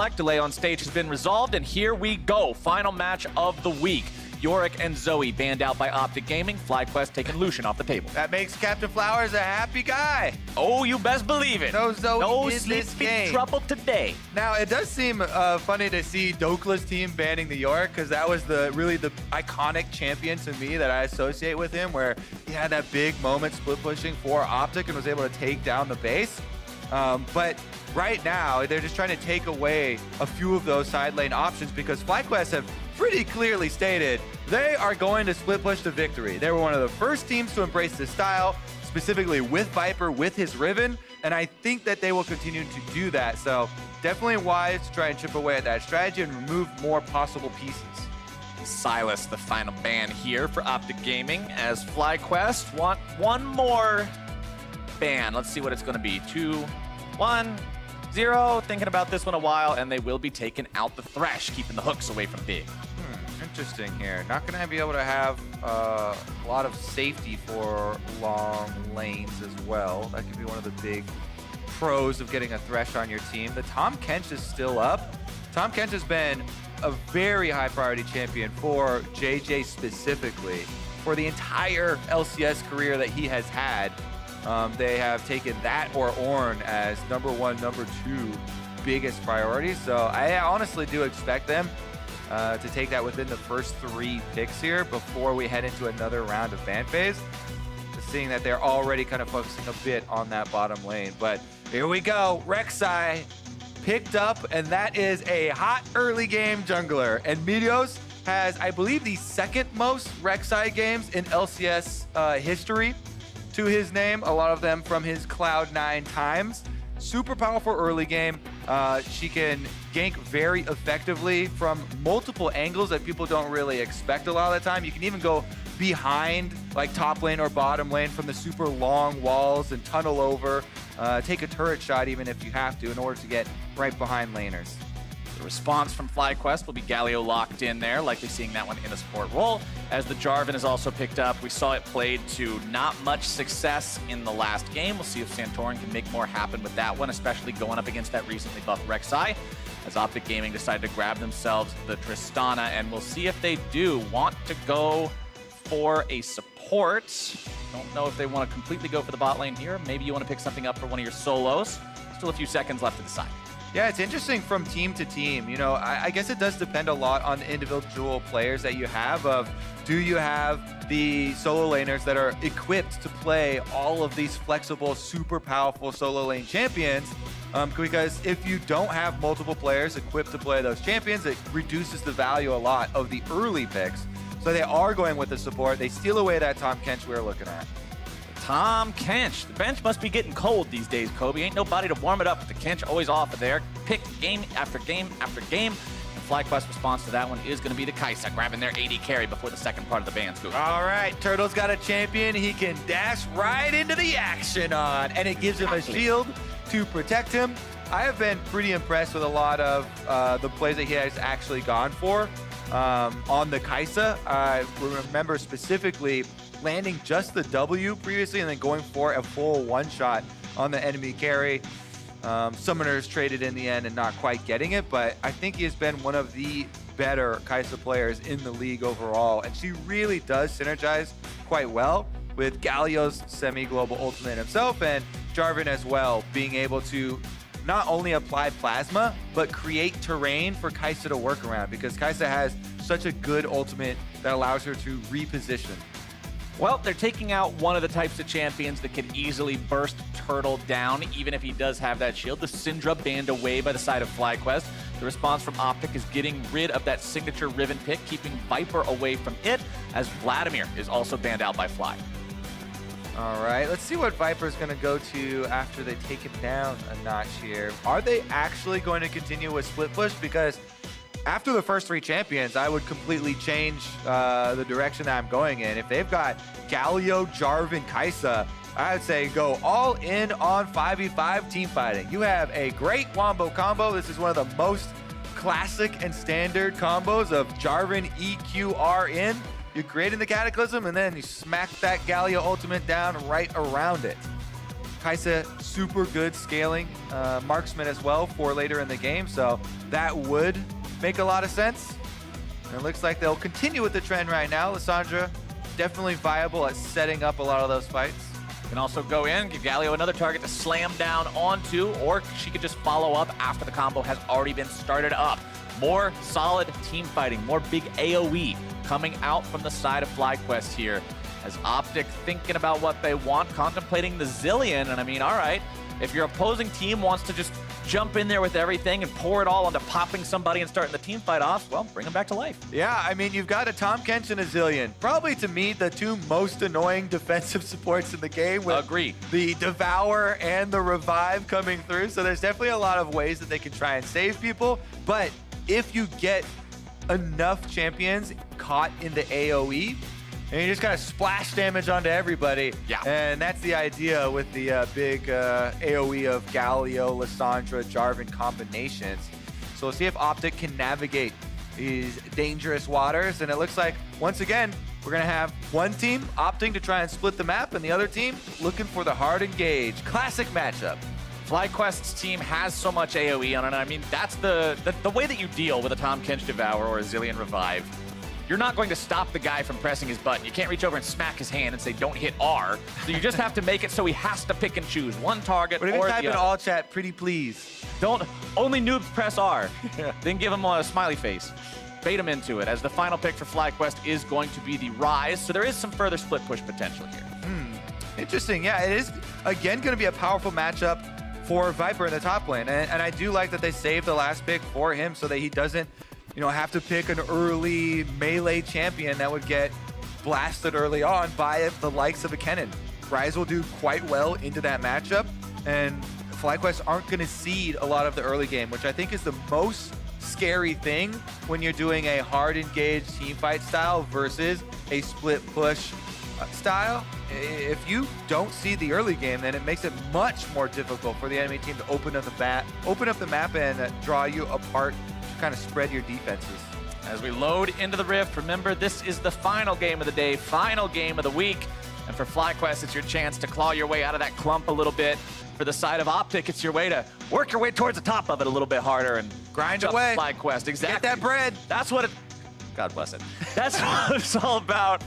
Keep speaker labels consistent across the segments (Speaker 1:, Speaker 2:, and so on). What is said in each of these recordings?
Speaker 1: reflect. Delay on stage has been resolved, and here we go. Final match of the week. Yorick and Zoe banned out by OpTic Gaming. FlyQuest taking Lucian off the table.
Speaker 2: That makes Captain Flowers a happy guy.
Speaker 1: Oh, you best believe it.
Speaker 2: No Zoe
Speaker 1: no
Speaker 2: in this
Speaker 1: sleeping
Speaker 2: game.
Speaker 1: trouble today.
Speaker 2: Now, it does seem funny to see Dokla's team banning the Yorick, because that was really the iconic champion to me that I associate with him, where he had that big moment split pushing for OpTic and was able to take down the base. But right now, they're just trying to take away a few of those side lane options, because FlyQuest have pretty clearly stated they are going to split push to victory. They were one of the first teams to embrace this style, specifically with Viper, with his Riven, and I think that they will continue to do that. So definitely wise to try and chip away at that strategy and remove more possible pieces.
Speaker 1: Silas, the final ban here for OpTic Gaming, as FlyQuest want one more ban. Let's see what it's going to be. 2, 1, 0. Thinking about this one a while, and they will be taking out the Thresh, keeping the hooks away from Big.
Speaker 2: Interesting here. Not going to be able to have a lot of safety for long lanes as well. That could be one of the big pros of getting a Thresh on your team. The Tahm Kench is still up. Tahm Kench has been a very high priority champion for JJ specifically. For the entire LCS career that he has had, they have taken that or Ornn as number 1, number 2 biggest priorities. So I honestly do expect them to take that within the first 3 picks here before we head into another round of ban phase. Just seeing that they're already kind of focusing a bit on that bottom lane. But here we go. Rek'Sai picked up, and that is a hot early game jungler. And Meteos has, I believe, the second most Rek'Sai games in LCS history to his name. A lot of them from his Cloud9 times. Super powerful early game. She can gank very effectively from multiple angles that people don't really expect a lot of the time. You can even go behind like top lane or bottom lane from the super long walls and tunnel over. Take a turret shot even if you have to in order to get right behind laners.
Speaker 1: The response from FlyQuest will be Galio locked in there, likely seeing that one in a support role. As the Jarvan is also picked up, we saw it played to not much success in the last game. We'll see if Santorin can make more happen with that one, especially going up against that recently buffed Rek'Sai, as OpTic Gaming decided to grab themselves the Tristana, and we'll see if they do want to go for a support. Don't know if they want to completely go for the bot lane here. Maybe you want to pick something up for one of your solos. Still a few seconds left to decide.
Speaker 2: Yeah, it's interesting from team to team. You know, I guess it does depend a lot on the individual players that you have. Do you have the solo laners that are equipped to play all of these flexible, super powerful solo lane champions? Because if you don't have multiple players equipped to play those champions, it reduces the value a lot of the early picks. So they are going with the support. They steal away that Tahm Kench we're looking at.
Speaker 1: Tahm Kench. The bench must be getting cold these days, Kobe. Ain't nobody to warm it up with the Kench always off of there. Picked game after game after game. And FlyQuest response to that one is going to be the Kai'Sa, grabbing their AD carry before the second part of the ban's goes.
Speaker 2: All right, Turtle's got a champion he can dash right into the action on, and it gives him a shield to protect him. I have been pretty impressed with a lot of the plays that he has actually gone for on the Kai'Sa. I remember specifically landing just the W previously and then going for a full one-shot on the enemy carry. Summoners traded in the end and not quite getting it, but I think he has been one of the better Kai'Sa players in the league overall, and she really does synergize quite well with Galio's semi-global ultimate himself and Jarvan as well, being able to not only apply plasma, but create terrain for Kai'Sa to work around, because Kai'Sa has such a good ultimate that allows her to reposition.
Speaker 1: Well, they're taking out one of the types of champions that can easily burst Turtle down, even if he does have that shield. The Syndra banned away by the side of FlyQuest. The response from OpTic is getting rid of that signature Riven pick, keeping Viper away from it, as Vladimir is also banned out by Fly.
Speaker 2: All right, let's see what Viper's going to go to after they take him down a notch here. Are they actually going to continue with split push? Because after the first 3 champions, I would completely change the direction that I'm going in. If they've got Galio, Jarvan, Kai'Sa, I would say go all in on 5v5 team fighting. You have a great wombo combo. This is one of the most classic and standard combos of Jarvan, EQR in. You create in the Cataclysm, and then you smack that Galio ultimate down right around it. Kaisa, super good scaling marksman as well for later in the game, so that would make a lot of sense. And it looks like they'll continue with the trend right now. Lissandra definitely viable at setting up a lot of those fights.
Speaker 1: Can also go in, give Galio another target to slam down onto, or she could just follow up after the combo has already been started up. More solid team fighting, more big AoE coming out from the side of FlyQuest here. As OpTic thinking about what they want, contemplating the Zillion, and I mean, all right, if your opposing team wants to just jump in there with everything and pour it all onto popping somebody and starting the team fight off, well, bring them back to life.
Speaker 2: Yeah, I mean, you've got a Tahm Kench and a Zillion. Probably, to me, the two most annoying defensive supports in the game. With
Speaker 1: Agree.
Speaker 2: The Devour and the Revive coming through. So there's definitely a lot of ways that they can try and save people. But if you get enough champions caught in the AoE, and you just kind of splash damage onto everybody.
Speaker 1: Yeah.
Speaker 2: And that's the idea with the big AoE of Galio, Lissandra, Jarvan combinations. So we'll see if OpTic can navigate these dangerous waters. And it looks like, once again, we're going to have one team opting to try and split the map, and the other team looking for the hard engage. Classic matchup.
Speaker 1: FlyQuest's team has so much AoE on it. I mean, that's the way that you deal with a Tahm Kench Devour or a Zillion Revive. You're not going to stop the guy from pressing his button. You can't reach over and smack his hand and say, don't hit R. So you just have to make it so he has to pick and choose one target
Speaker 2: But if
Speaker 1: or
Speaker 2: you
Speaker 1: the
Speaker 2: type in
Speaker 1: other.
Speaker 2: all chat, pretty please.
Speaker 1: Don't, only noobs press R. Then give him a smiley face. Bait him into it, as the final pick for FlyQuest is going to be the Rise. So there is some further split push potential here.
Speaker 2: Interesting. Yeah, it is, again, going to be a powerful matchup for Viper in the top lane. And I do like that they saved the last pick for him so that he doesn't, you know, have to pick an early melee champion that would get blasted early on by the likes of a Kennen. Rise will do quite well into that matchup, and FlyQuest aren't going to seed a lot of the early game, which I think is the most scary thing when you're doing a hard engaged team fight style versus a split push style. If you don't see the early game, then it makes it much more difficult for the enemy team to open up the map and draw you apart, kind of spread your defenses.
Speaker 1: As we load into the Rift, remember, this is the final game of the day, final game of the week. And for FlyQuest, it's your chance to claw your way out of that clump a little bit. For the side of OpTic, it's your way to work your way towards the top of it a little bit harder and
Speaker 2: Grind
Speaker 1: jump
Speaker 2: away.
Speaker 1: FlyQuest, exactly.
Speaker 2: Get that bread.
Speaker 1: That's what it, God bless it. That's what it's all about.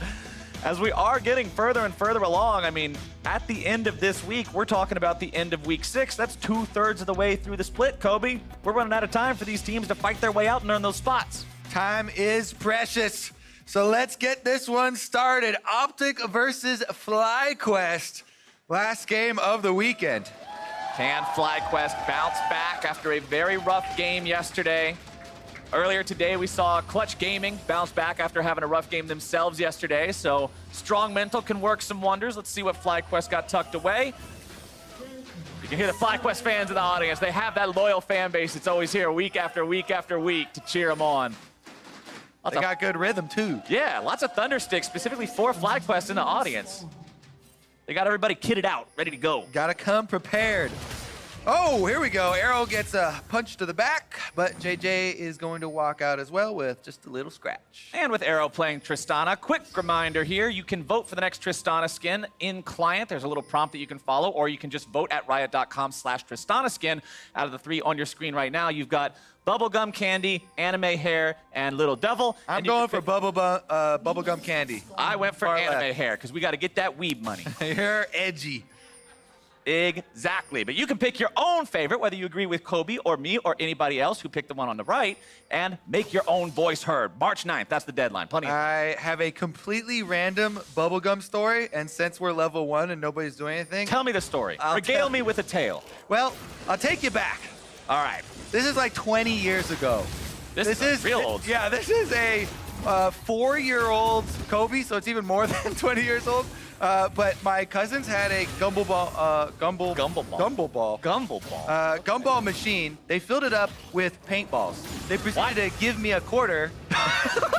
Speaker 1: As we are getting further and further along, I mean, at the end of this week, we're talking about the end of week 6. That's 2/3 of the way through the split, Kobe. We're running out of time for these teams to fight their way out and earn those spots.
Speaker 2: Time is precious. So let's get this one started. OpTic versus FlyQuest. Last game of the weekend.
Speaker 1: Can FlyQuest bounce back after a very rough game yesterday? Earlier today, we saw Clutch Gaming bounce back after having a rough game themselves yesterday, so strong mental can work some wonders. Let's see what FlyQuest got tucked away. You can hear the FlyQuest fans in the audience. They have that loyal fan base that's always here week after week after week to cheer them on.
Speaker 2: They got good rhythm, too.
Speaker 1: Yeah, lots of Thundersticks specifically for FlyQuest in the audience. They got everybody kitted out, ready to go.
Speaker 2: Gotta come prepared. Oh, here we go. Arrow gets a punch to the back, but JJ is going to walk out as well with just a little scratch.
Speaker 1: And with Arrow playing Tristana, quick reminder here, you can vote for the next Tristana skin in client. There's a little prompt that you can follow, or you can just vote at riot.com/Tristana skin. Out of the 3 on your screen right now, you've got Bubblegum Candy, Anime Hair, and Little Devil.
Speaker 2: I'm going for Bubblegum Candy.
Speaker 1: I went for
Speaker 2: Far
Speaker 1: Anime
Speaker 2: left.
Speaker 1: Hair, because we got to get that weeb money.
Speaker 2: You're edgy.
Speaker 1: Exactly. But you can pick your own favorite, whether you agree with Kobe or me or anybody else who picked the one on the right, and make your own voice heard. March 9th, that's the deadline. Plenty of
Speaker 2: I have a completely random Bubblegum story, and since we're level 1 and nobody's doing anything,
Speaker 1: Tell me the story.
Speaker 2: I'll
Speaker 1: Regale
Speaker 2: tell
Speaker 1: me with a tale.
Speaker 2: well, I'll take you back.
Speaker 1: All right.
Speaker 2: This is like 20 years ago.
Speaker 1: This is real old.
Speaker 2: Yeah, this is a 4-year-old Kobe, so it's even more than 20 years old. But my cousins had a gumball machine. They filled it up with paintballs. They proceeded to give me a quarter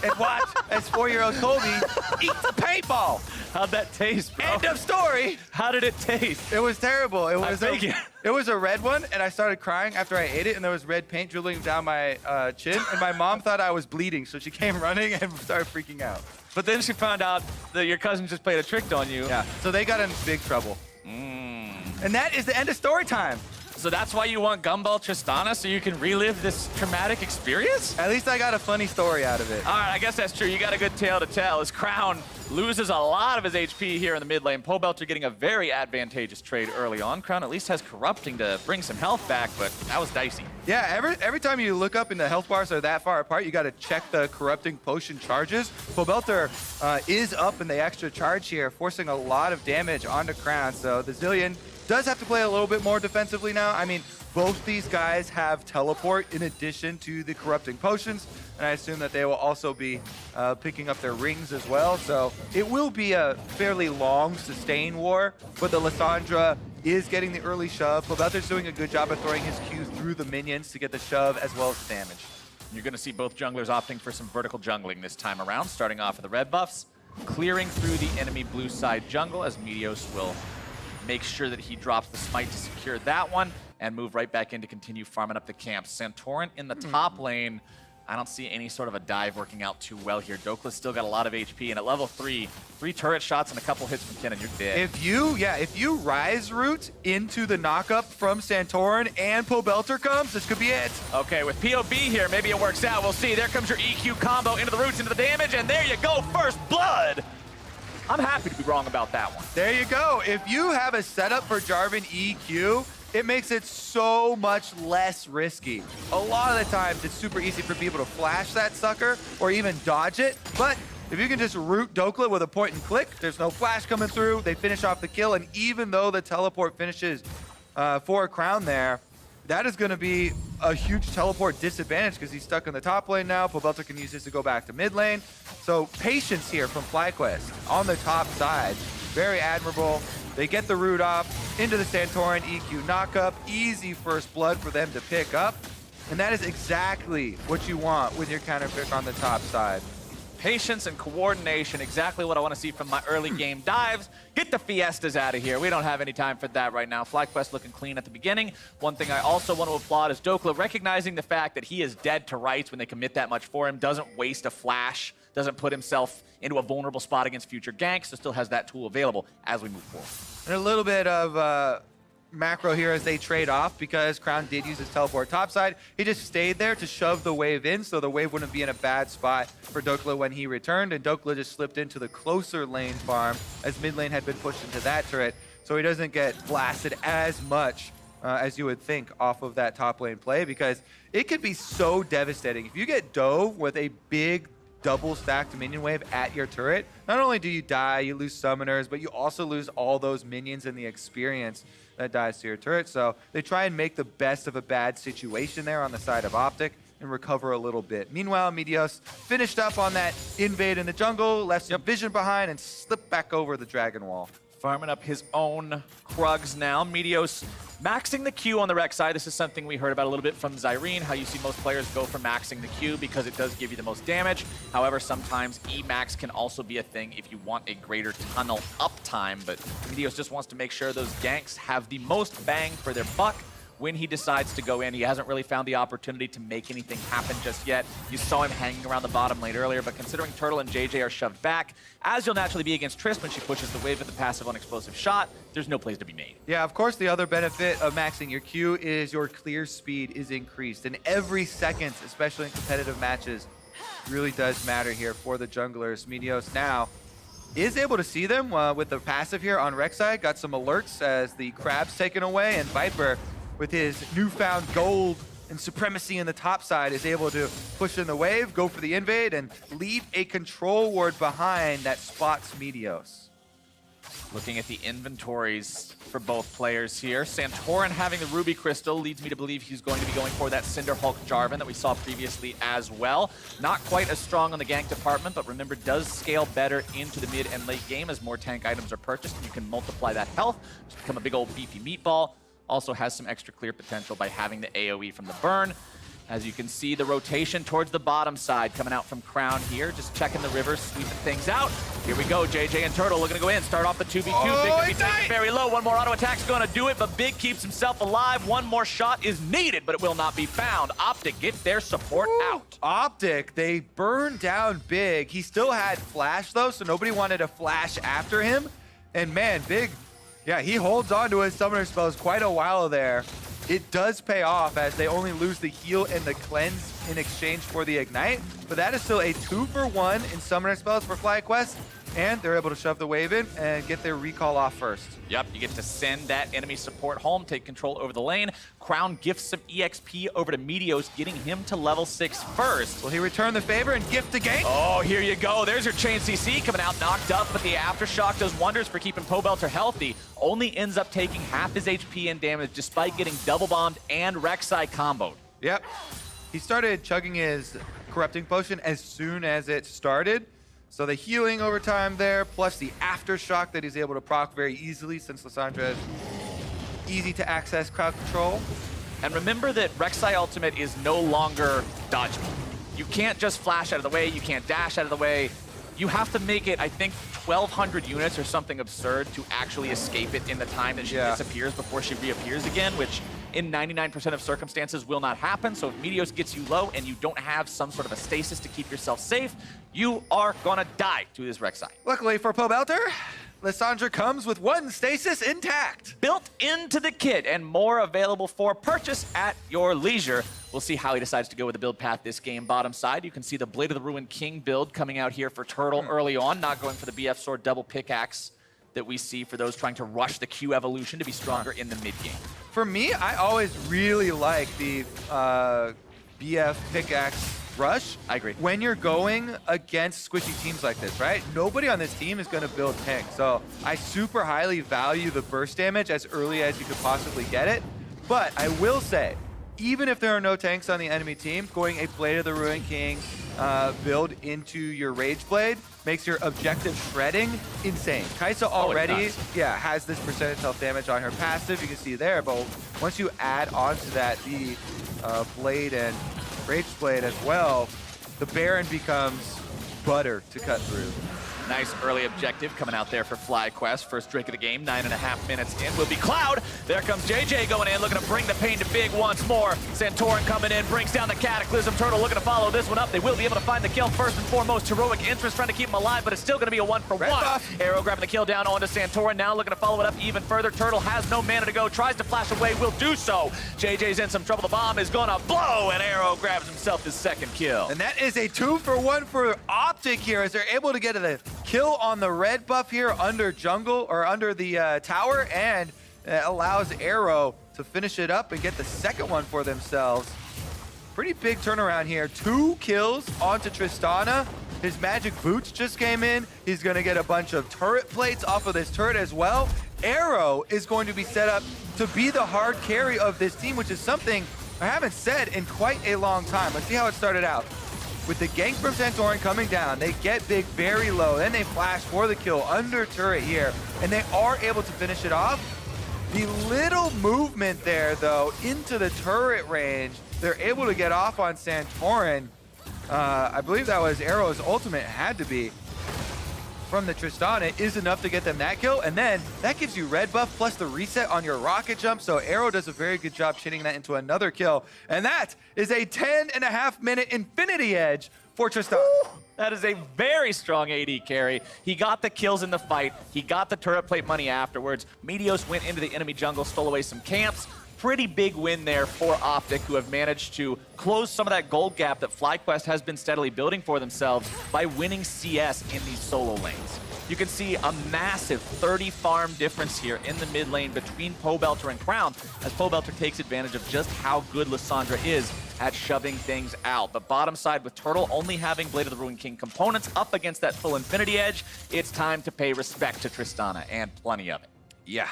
Speaker 2: and watch as 4-year-old Kobe eat the paintball.
Speaker 1: How'd that taste, bro?
Speaker 2: End of story.
Speaker 1: How did it taste?
Speaker 2: It was terrible. It was
Speaker 1: figured.
Speaker 2: It was a red one, and I started crying after I ate it, and there was red paint dribbling down my chin, and my mom thought I was bleeding, so she came running and started freaking out.
Speaker 1: But then she found out that your cousin just played a trick on you.
Speaker 2: Yeah, so they got in big trouble.
Speaker 3: And that is the end of story time.
Speaker 1: So that's why you want Gumball Tristana, so you can relive this traumatic experience?
Speaker 3: At least I got a funny story out of it.
Speaker 1: All right, I guess that's true. You got a good tale to tell. As Crown loses a lot of his HP here in the mid lane. Pobelter getting a very advantageous trade early on. Crown at least has Corrupting to bring some health back, but that was dicey.
Speaker 3: Yeah, every time you look up and the health bars are that far apart, you got to check the Corrupting Potion charges. Pobelter is up in the extra charge here, forcing a lot of damage onto Crown. So the Zillion does have to play a little bit more defensively now. I mean, both these guys have teleport in addition to the Corrupting Potions, and I assume that they will also be picking up their rings as well. So it will be a fairly long, sustained war, but the Lissandra is getting the early shove. Pobelter's doing a good job of throwing his Q through the minions to get the shove as well as the damage.
Speaker 1: You're going to see both junglers opting for some vertical jungling this time around, starting off with the red buffs, clearing through the enemy blue side jungle as Meteos will make sure that he drops the smite to secure that one and move right back in to continue farming up the camp. Santorin in the top lane, I don't see any sort of a dive working out too well here. Dokla's still got a lot of HP, and at level 3, 3 turret shots and a couple hits from Kennen, you're dead.
Speaker 3: If you rise root into the knockup from Santorin and Pobelter comes, this could be it.
Speaker 1: Okay, with POB here, maybe it works out. We'll see. There comes your EQ combo into the roots, into the damage, and there you go, first blood. I'm happy to be wrong about that one.
Speaker 3: There you go. If you have a setup for Jarvan EQ, it makes it so much less risky. A lot of the times, it's super easy for people to flash that sucker or even dodge it. But if you can just root Dokla with a point and click, there's no flash coming through. They finish off the kill. And even though the teleport finishes for a Crown there, that is going to be a huge teleport disadvantage because he's stuck in the top lane now. Pobelter can use this to go back to mid lane. So patience here from FlyQuest on the top side. Very admirable. They get the root off into the Santorin EQ knockup. Easy first blood for them to pick up. And that is exactly what you want with your counter pick on the top side.
Speaker 1: Patience and coordination, exactly what I want to see from my early game dives. Get the Fiestas out of here. We don't have any time for that right now. FlyQuest looking clean at the beginning. One thing I also want to applaud is Dokla recognizing the fact that he is dead to rights when they commit that much for him, doesn't waste a flash, doesn't put himself into a vulnerable spot against future ganks, so still has that tool available as we move forward.
Speaker 3: And a little bit of macro here as they trade off because Crown did use his teleport topside. He just stayed there to shove the wave in so the wave wouldn't be in a bad spot for Dokla when he returned, and Dokla just slipped into the closer lane farm as mid lane had been pushed into that turret, so he doesn't get blasted as much as you would think off of that top lane play, because it could be so devastating. If you get dove with a big double stacked minion wave at your turret, not only do you die, you lose summoners, but you also lose all those minions and the experience that dies to your turret. So they try and make the best of a bad situation there on the side of OpTic and recover a little bit. Meanwhile, Meteos finished up on that invade in the jungle, left some vision behind, and slipped back over the dragon wall.
Speaker 1: Farming up his own Krugs now. Meteos maxing the Q on the rec side. This is something we heard about a little bit from Zyrene, how you see most players go for maxing the Q because it does give you the most damage. However, sometimes E-max can also be a thing if you want a greater tunnel uptime, but Meteos just wants to make sure those ganks have the most bang for their buck when he decides to go in. He hasn't really found the opportunity to make anything happen just yet. You saw him hanging around the bottom lane earlier, but considering Turtle and JJ are shoved back, as you'll naturally be against Triss when she pushes the wave with the passive on explosive shot, there's no plays to be made.
Speaker 3: Yeah, of course, the other benefit of maxing your Q is your clear speed is increased. And every second, especially in competitive matches, really does matter here for the junglers. Meteos now is able to see them with the passive here on rec side. Got some alerts as the crab's taken away, and Viper, with his newfound gold and supremacy in the top side, is able to push in the wave, go for the invade, and leave a control ward behind that spots Meteos.
Speaker 1: Looking at the inventories for both players here, Santorin having the Ruby Crystal leads me to believe he's going to be going for that Cinderhulk Jarvan that we saw previously as well. Not quite as strong on the gank department, but remember, does scale better into the mid and late game as more tank items are purchased, and you can multiply that health to become a big old beefy meatball. Also has some extra clear potential by having the AoE from the burn. As you can see, the rotation towards the bottom side coming out from Crown here, just checking the river, sweeping things out. Here we go, JJ and Turtle looking to go in, start off the 2v2.
Speaker 3: Oh,
Speaker 1: Big can be taken very low. One more auto attack's gonna do it, but Big keeps himself alive. One more shot is needed, but it will not be found. OpTic get their support out.
Speaker 3: OpTic, they burned down Big. He still had flash though, so nobody wanted to flash after him. And man, Big Yeah, he holds on to his summoner spells quite a while there. It does pay off as they only lose the heal and the cleanse in exchange for the ignite, but that is still a 2-for-1 in summoner spells for FlyQuest, and they're able to shove the wave in and get their recall off first.
Speaker 1: Yep, you get to send that enemy support home, take control over the lane. Crown gifts some EXP over to Meteos, getting him to level 6 first.
Speaker 3: Will he return the favor and gift the gank?
Speaker 1: Oh, here you go. There's your chain CC coming out knocked up, but the Aftershock does wonders for keeping Pobelter healthy. Only ends up taking half his HP and damage despite getting double bombed and Rek'Sai comboed.
Speaker 3: Yep. He started chugging his corrupting potion as soon as it started. So the healing over time there, plus the aftershock that he's able to proc very easily since Lissandra is easy to access crowd control.
Speaker 1: And remember that Rek'Sai ultimate is no longer dodgeable. You can't just flash out of the way, you can't dash out of the way. You have to make it, I think, 1,200 units or something absurd to actually escape it in the time that she disappears before she reappears again, which in 99% of circumstances will not happen. So if Meteos gets you low and you don't have some sort of a stasis to keep yourself safe, you are gonna die to this Rek'Sai.
Speaker 3: Luckily for Pobelter, Lissandra comes with one stasis intact.
Speaker 1: Built into the kit and more available for purchase at your leisure. We'll see how he decides to go with the build path this game. Bottom side, you can see the Blade of the Ruined King build coming out here for Turtle early on, not going for the BF Sword double pickaxe that we see for those trying to rush the Q evolution to be stronger in the mid game.
Speaker 3: For me, I always really like the BF pickaxe rush.
Speaker 1: I agree.
Speaker 3: When you're going against squishy teams like this, right? Nobody on this team is going to build tank. So I super highly value the burst damage as early as you could possibly get it. But I will say, even if there are no tanks on the enemy team, going a Blade of the Ruined King build into your Rage Blade makes your objective shredding insane. Kaisa already has this percentage health damage on her passive, you can see there, but once you add on to that the Blade and Rage Blade as well, the Baron becomes butter to cut through.
Speaker 1: Nice early objective coming out there for FlyQuest. First drink of the game, 9.5 minutes in will be Cloud. There comes JJ going in, looking to bring the pain to big once more. Santorin coming in, brings down the Cataclysm. Turtle looking to follow this one up. They will be able to find the kill first and foremost. Heroic interest trying to keep him alive, but it's still going to be a 1-for-1. Arrow grabbing the kill down onto Santorin. Now looking to follow it up even further. Turtle has no mana to go, tries to flash away, will do so. JJ's in some trouble. The bomb is going to blow, and Arrow grabs himself his second kill.
Speaker 3: And that is a 2-for-1 for OpTic here as they're able to get the kill on the red buff here under jungle or under the tower, and allows Arrow to finish it up and get the second one for themselves. Pretty big turnaround here. 2 kills onto Tristana. His magic boots just came in. He's going to get a bunch of turret plates off of this turret as well. Arrow is going to be set up to be the hard carry of this team, which is something I haven't said in quite a long time. Let's see how it started out. With the gank from Santorin coming down, they get big very low, then they flash for the kill under turret here, and they are able to finish it off. The little movement there, though, into the turret range, they're able to get off on Santorin. I believe that was Arrow's ultimate, had to be, from the Tristana, is enough to get them that kill, and then that gives you red buff plus the reset on your rocket jump, so Arrow does a very good job chinning that into another kill, and that is a 10.5 minute Infinity Edge for Tristana.
Speaker 1: That is a very strong AD carry. He got the kills in the fight. He got the turret plate money afterwards. Meteos went into the enemy jungle, stole away some camps. Pretty big win there for OpTic, who have managed to close some of that gold gap that FlyQuest has been steadily building for themselves by winning CS in these solo lanes. You can see a massive 30 farm difference here in the mid lane between Pobelter and Crown, as Pobelter takes advantage of just how good Lissandra is at shoving things out. The bottom side with Turtle only having Blade of the Ruined King components up against that full Infinity Edge, it's time to pay respect to Tristana, and plenty of it.
Speaker 3: Yeah.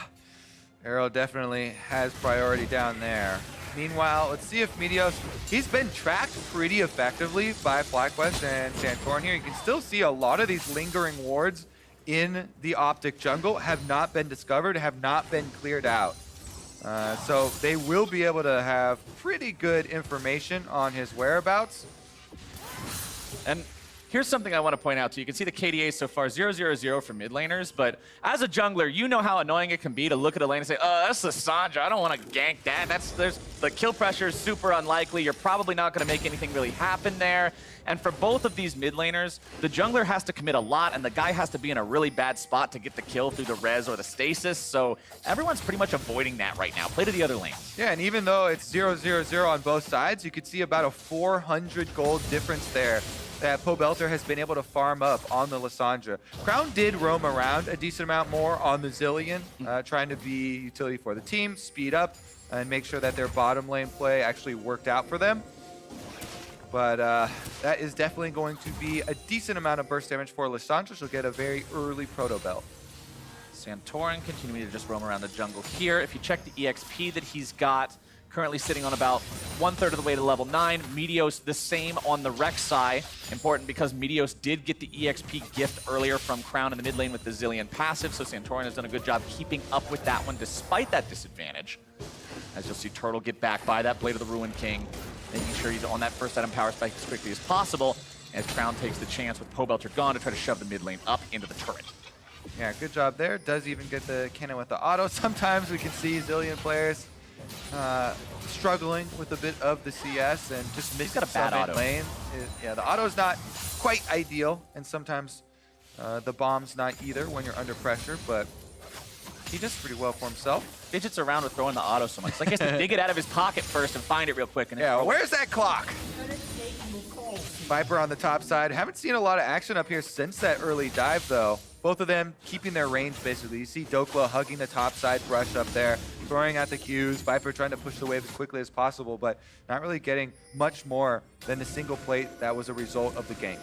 Speaker 3: Arrow definitely has priority down there. Meanwhile, let's see if Meteos, he's been tracked pretty effectively by FlyQuest and Santorin here. You can still see a lot of these lingering wards in the OpTic jungle have not been discovered, have not been cleared out. So they will be able to have pretty good information on his whereabouts.
Speaker 1: And Here's something I want to point out to you. You can see the KDA so far 0-0-0 for mid laners, but as a jungler, you know how annoying it can be to look at a lane and say, oh, that's Lissandra, I don't want to gank that. The kill pressure is super unlikely. You're probably not going to make anything really happen there. And for both of these mid laners, the jungler has to commit a lot, and the guy has to be in a really bad spot to get the kill through the res or the stasis. So everyone's pretty much avoiding that right now. Play to the other lanes.
Speaker 3: Yeah, and even though it's 0-0-0 on both sides, you could see about a 400 gold difference there that Pobelter has been able to farm up on the Lissandra. Crown did roam around a decent amount more on the Zillion, trying to be utility for the team, speed up, and make sure that their bottom lane play actually worked out for them. But that is definitely going to be a decent amount of burst damage for Lissandra. She'll get a very early proto belt.
Speaker 1: Santorin continuing to just roam around the jungle here. If you check the EXP that he's got, currently sitting on about 1/3 of the way to level 9. Meteos the same on the Rek'Sai. Important because Meteos did get the EXP gift earlier from Crown in the mid lane with the Zillion passive, so Santorin has done a good job keeping up with that one despite that disadvantage. As you'll see Turtle get back by that Blade of the Ruin King, making sure he's on that first item power spike as quickly as possible, as Crown takes the chance with Pobelter gone to try to shove the mid lane up into the turret.
Speaker 3: Yeah, good job there. Does even get the cannon with the auto. Sometimes we can see Zillion players struggling with a bit of the CS and just missing
Speaker 1: got a bad auto.
Speaker 3: lane. Yeah, the auto's not quite ideal, and sometimes the bomb's not either when you're under pressure, but he does pretty well for himself.
Speaker 1: Fidgets around with throwing the auto so much. It's like he has to dig it out of his pocket first and find it real quick. And
Speaker 3: yeah, well, where's that clock? Viper on the top side. Haven't seen a lot of action up here since that early dive, though. Both of them keeping their range, basically. You see Dokla hugging the top side brush up there, throwing out the Qs. Viper trying to push the wave as quickly as possible, but not really getting much more than the single plate that was a result of the gank.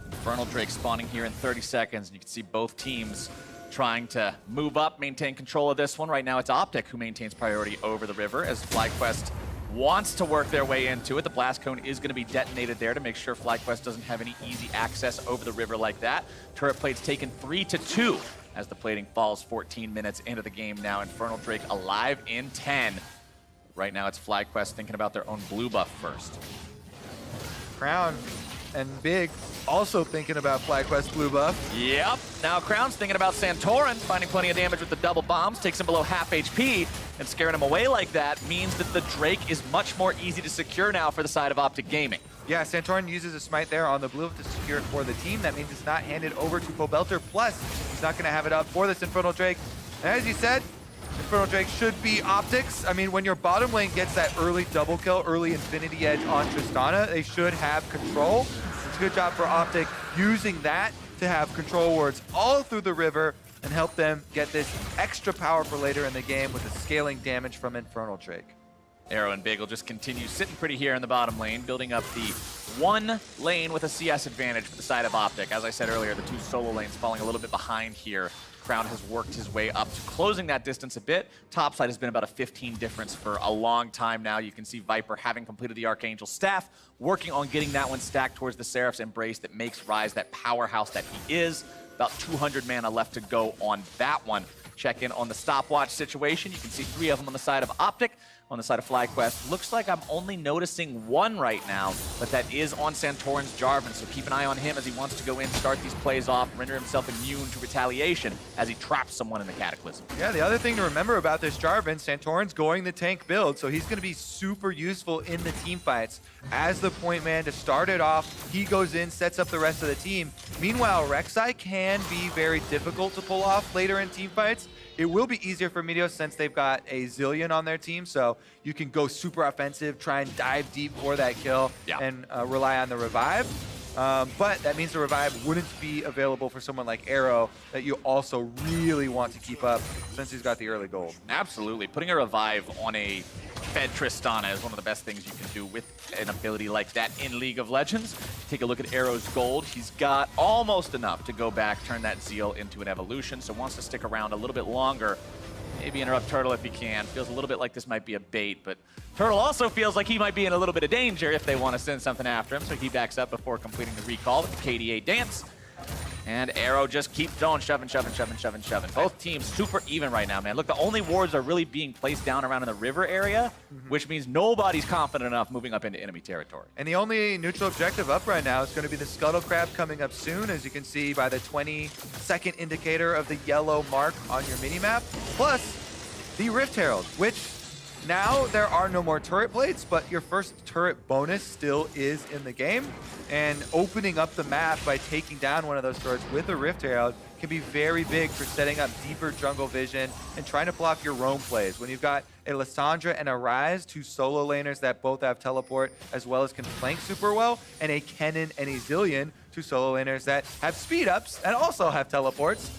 Speaker 1: Infernal Drake spawning here in 30 seconds, and you can see both teams trying to move up, maintain control of this one. Right now it's OpTic who maintains priority over the river as FlyQuest wants to work their way into it. The blast cone is going to be detonated there to make sure FlyQuest doesn't have any easy access over the river like that. Turret plate's taken 3-2 as the plating falls 14 minutes into the game now. Infernal Drake alive in 10. Right now it's FlyQuest thinking about their own blue buff first.
Speaker 3: Crown and Big also thinking about FlyQuest blue buff.
Speaker 1: Yep. Now Crown's thinking about Santorin, finding plenty of damage with the double bombs, takes him below half HP, and scaring him away like that means that the Drake is much more easy to secure now for the side of OpTic Gaming.
Speaker 3: Yeah, Santorin uses a smite there on the blue to secure it for the team. That means it's not handed over to Pobelter, plus he's not going to have it up for this Infernal Drake. And as you said, Infernal Drake should be OpTics. I mean, when your bottom lane gets that early double kill, early Infinity Edge on Tristana, they should have control. It's a good job for OpTic using that to have control wards all through the river and help them get this extra power for later in the game with the scaling damage from Infernal Drake.
Speaker 1: Arrow and Big will just continue sitting pretty here in the bottom lane, building up the one lane with a CS advantage for the side of OpTic. As I said earlier, the two solo lanes falling a little bit behind here. Crown has worked his way up to closing that distance a bit. Topside has been about a 15 difference for a long time now. You can see Viper having completed the Archangel Staff, working on getting that one stacked towards the Seraph's Embrace that makes Ryze that powerhouse that he is. About 200 mana left to go on that one. Check in on the stopwatch situation. You can see 3 of them on the side of OpTic. On the side of FlyQuest, looks like I'm only noticing 1 right now, but that is on Santorin's Jarvan, so keep an eye on him as he wants to go in, start these plays off, render himself immune to retaliation as he traps someone in the Cataclysm.
Speaker 3: Yeah, the other thing to remember about this Jarvan, Santorin's going the tank build, so he's going to be super useful in the team fights. As the point man to start it off, he goes in, sets up the rest of the team. Meanwhile, Rek'Sai can be very difficult to pull off later in team fights. It will be easier for Meteos since they've got a Zillion on their team, so you can go super offensive, try and dive deep for that kill, and rely on the revive. But that means the revive wouldn't be available for someone like Arrow that you also really want to keep up since he's got the early gold.
Speaker 1: Absolutely. Putting a revive on a fed Tristana is one of the best things you can do with an ability like that in League of Legends. Take a look at Arrow's gold. He's got almost enough to go back, turn that Zeal into an evolution, so wants to stick around a little bit longer. Maybe interrupt Turtle if he can. Feels a little bit like this might be a bait, but Turtle also feels like he might be in a little bit of danger if they want to send something after him, so he backs up before completing the recall with the KDA dance. And Arrow just keeps going, shoving. Both teams super even right now, man. Look, the only wards are really being placed down around in the river area, which means nobody's confident enough moving up into enemy territory.
Speaker 3: And the only neutral objective up right now is going to be the Scuttle Crab coming up soon, as you can see by the 20-second indicator of the yellow mark on your minimap. Plus, the Rift Herald, which now there are no more turret plates, but your first turret bonus still is in the game. And opening up the map by taking down one of those turrets with a Rift Herald can be very big for setting up deeper jungle vision and trying to pull off your roam plays. When you've got a Lissandra and a Ryze, two solo laners that both have teleport as well as can flank super well, and a Kennen and a Zillion, two solo laners that have speed ups and also have teleports,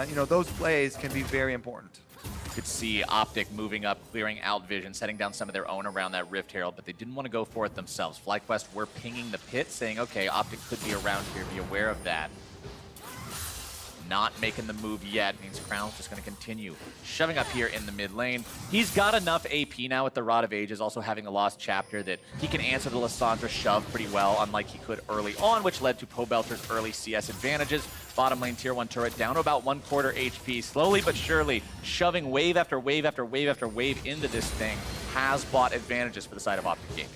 Speaker 3: you know, those plays can be very important.
Speaker 1: You could see OpTic moving up, clearing out vision, setting down some of their own around that Rift Herald, but they didn't want to go for it themselves. FlyQuest were pinging the pit, saying, okay, OpTic could be around here, be aware of that. Not making the move yet means Crown's just going to continue shoving up here in the mid lane. He's got enough AP now with the Rod of Ages, also having a lost chapter, that he can answer the Lissandra shove pretty well, unlike he could early on, which led to Pobelter's early CS advantages. Bottom lane tier 1 turret down to about 1/4 HP, slowly but surely shoving wave after wave after wave after wave into this thing has bought advantages for the side of OpTic Gaming.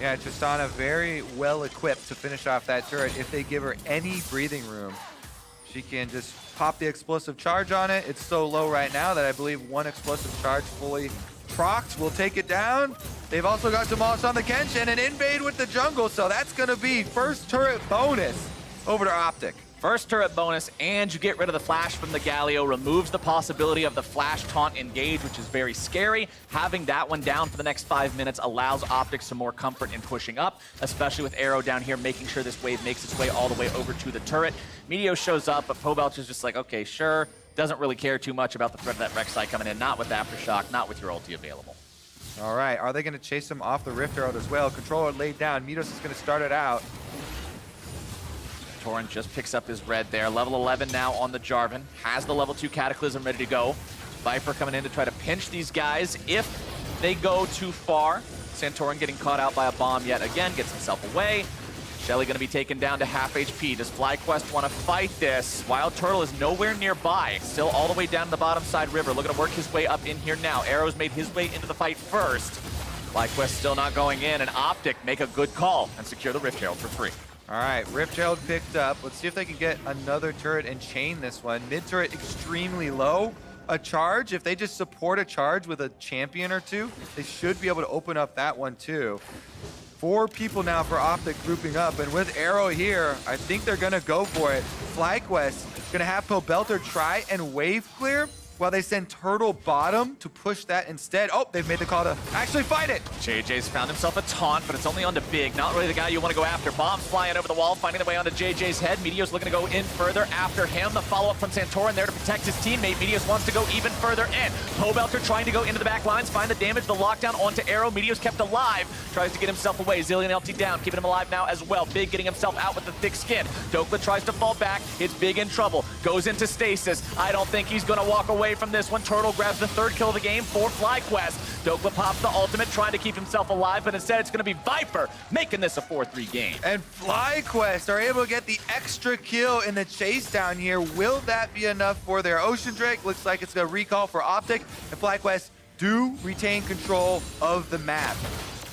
Speaker 3: Yeah, Tristana very well equipped to finish off that turret. If they give her any breathing room, she can just pop the explosive charge on it. It's so low right now that I believe one explosive charge fully procced will take it down. They've also got Demolished on the Kenshin and invade with the jungle, so that's going to be first turret bonus over to OpTic.
Speaker 1: First turret bonus, and you get rid of the flash from the Galio, removes the possibility of the flash taunt engage, which is very scary. Having that one down for the next 5 minutes allows OpTic some more comfort in pushing up, especially with Arrow down here, making sure this wave makes its way all the way over to the turret. Meteos shows up, but Pobelter's just like, okay, sure. Doesn't really care too much about the threat of that Rek'Sai coming in, not with Aftershock, not with your ulti available.
Speaker 3: All right, are they going to chase him off the Rift Herald as well? Controller laid down. Meteos is going to start it out.
Speaker 1: Torrent just picks up his red there. Level 11 now on the Jarvan. Has the level 2 Cataclysm ready to go. Viper coming in to try to pinch these guys if they go too far. Santorin getting caught out by a bomb yet again. Gets himself away. Shelly going to be taken down to half HP. Does FlyQuest want to fight this? Wild Turtle is nowhere nearby. Still all the way down the bottom side river. Looking to work his way up in here now. Arrow's made his way into the fight first. FlyQuest still not going in, and OpTic make a good call and secure the Rift Herald for free.
Speaker 3: All right, Rift Herald picked up. Let's see if they can get another turret and chain this one. Mid turret extremely low. A charge, if they just support a charge with a champion or two, they should be able to open up that one too. 4 people now for OpTic grouping up, and with Arrow here, I think they're gonna go for it. FlyQuest gonna have Pobelter try and wave clear while they send Turtle bottom to push that instead. Oh, they've made the call to actually fight it.
Speaker 1: JJ's found himself a taunt, but it's only onto Big. Not really the guy you want to go after. Bombs flying over the wall, finding their way onto JJ's head. Meteos looking to go in further after him. The follow-up from Santorin there to protect his teammate. Meteos wants to go even further in. Pobelter trying to go into the back lines, find the damage, the lockdown onto Arrow. Meteos kept alive, tries to get himself away. Zillion LT down, keeping him alive now as well. Big getting himself out with the thick skin. Dokla tries to fall back. It's Big in trouble. Goes into stasis. I don't think he's going to walk away from this one. Turtle grabs the 3rd kill of the game for FlyQuest. Dokla pops the ultimate, trying to keep himself alive, but instead it's going to be Viper making this a 4-3 game.
Speaker 3: And FlyQuest are able to get the extra kill in the chase down here. Will that be enough for their Ocean Drake? Looks like it's going to recall for OpTic, and FlyQuest do retain control of the map.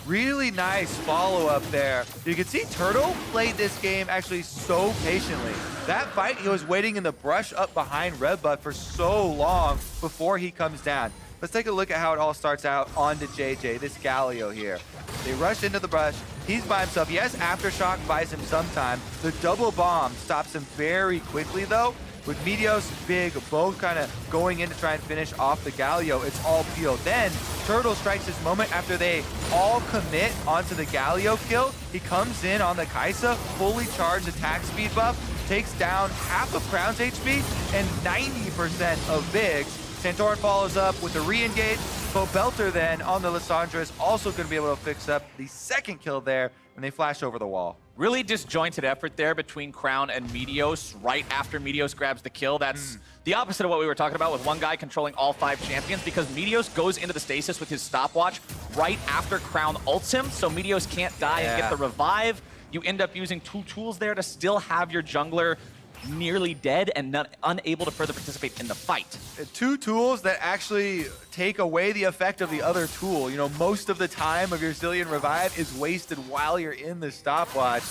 Speaker 3: Really nice follow-up there. You can see Turtle played this game actually so patiently. That fight, he was waiting in the brush up behind Redbutt for so long before he comes down. Let's take a look at how it all starts out onto JJ, this Galio here. They rush into the brush. He's by himself. Yes, Aftershock buys him sometime. The double bomb stops him very quickly, though. With Meteos, Big, both kind of going in to try and finish off the Galio, it's all peeled. Then, Turtle strikes his moment after they all commit onto the Galio kill. He comes in on the Kaisa, fully charged attack speed buff, takes down half of Crown's HP and 90% of Big's. Santorin follows up with a re-engage. Pobelter then on the Lissandra is also going to be able to fix up the 2nd kill there when they flash over the wall.
Speaker 1: Really disjointed effort there between Crown and Meteos right after Meteos grabs the kill. That's the opposite of what we were talking about with one guy controlling all 5 champions, because Meteos goes into the stasis with his stopwatch right after Crown ults him, so Meteos can't die and get the revive. You end up using 2 tools there to still have your jungler nearly dead and unable to further participate in the fight.
Speaker 3: Two tools that actually take away the effect of the other tool. You know, most of the time of your Zillion revive is wasted while you're in the stopwatch,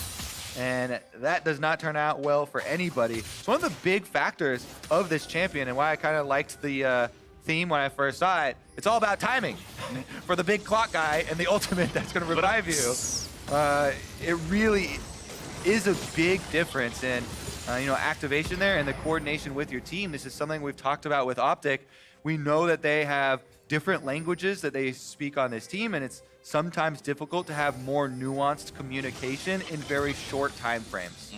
Speaker 3: and that does not turn out well for anybody. It's one of the big factors of this champion and why I kind of liked the theme when I first saw it. It's all about timing for the big clock guy and the ultimate that's going to revive you. It really is a big difference in you know, activation there and the coordination with your team. This is something we've talked about with OpTic. We know that they have different languages that they speak on this team, and it's sometimes difficult to have more nuanced communication in very short time frames.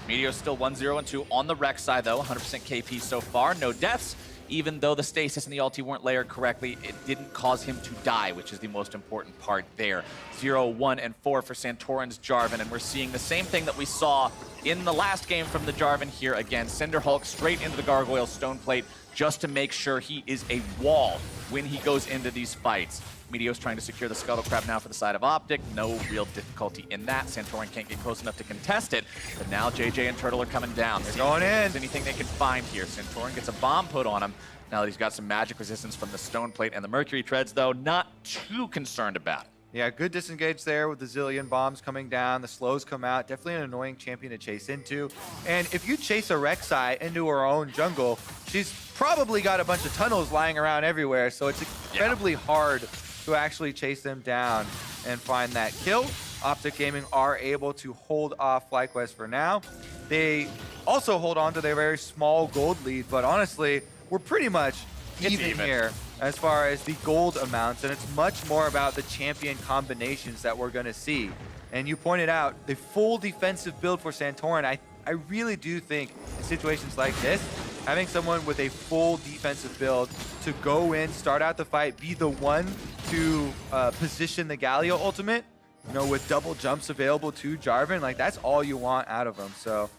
Speaker 1: Meteor's still 1-0-2 on the Rex side, though. 100% KP so far. No deaths. Even though the stasis and the ulti weren't layered correctly, it didn't cause him to die, which is the most important part there. 0, 1, and 4 for Santorin's Jarvan, and we're seeing the same thing that we saw in the last game from the Jarvan here again. Cinder Hulk straight into the Gargoyle Stone Plate just to make sure he is a wall when he goes into these fights. Meteor's trying to secure the Scuttle Crab now for the side of OpTic. No real difficulty in that. Santorin can't get close enough to contest it. But now JJ and Turtle are coming down.
Speaker 3: They're going in.
Speaker 1: There's anything they can find here. Santorin gets a bomb put on him. Now that he's got some magic resistance from the Stone Plate and the Mercury Treads, though, not too concerned about it.
Speaker 3: Yeah, good disengage there with the Zillion bombs coming down. The slows come out. Definitely an annoying champion to chase into. And if you chase a Rek'Sai into her own jungle, she's probably got a bunch of tunnels lying around everywhere. So it's incredibly hard to actually chase them down and find that kill. OpTic Gaming are able to hold off FlyQuest for now. They also hold on to their very small gold lead, but honestly, we're pretty much even here as far as the gold amounts, and it's much more about the champion combinations that we're going to see. And you pointed out the full defensive build for Santorin. I really do think in situations like this, having someone with a full defensive build to go in, start out the fight, be the one to position the Galio ultimate, you know, with double jumps available to Jarvan, like that's all you want out of them. So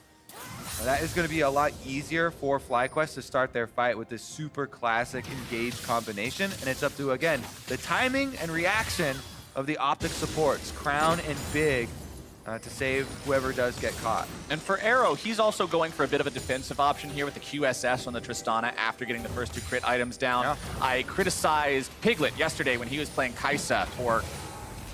Speaker 3: that is going to be a lot easier for FlyQuest to start their fight with this super classic engaged combination. And it's up to, again, the timing and reaction of the OpTic supports, Crown and Big, to save whoever does get caught.
Speaker 1: And for Arrow, he's also going for a bit of a defensive option here with the QSS on the Tristana after getting the first 2 crit items down.
Speaker 3: Yeah.
Speaker 1: I criticized Piglet yesterday when he was playing Kai'Sa for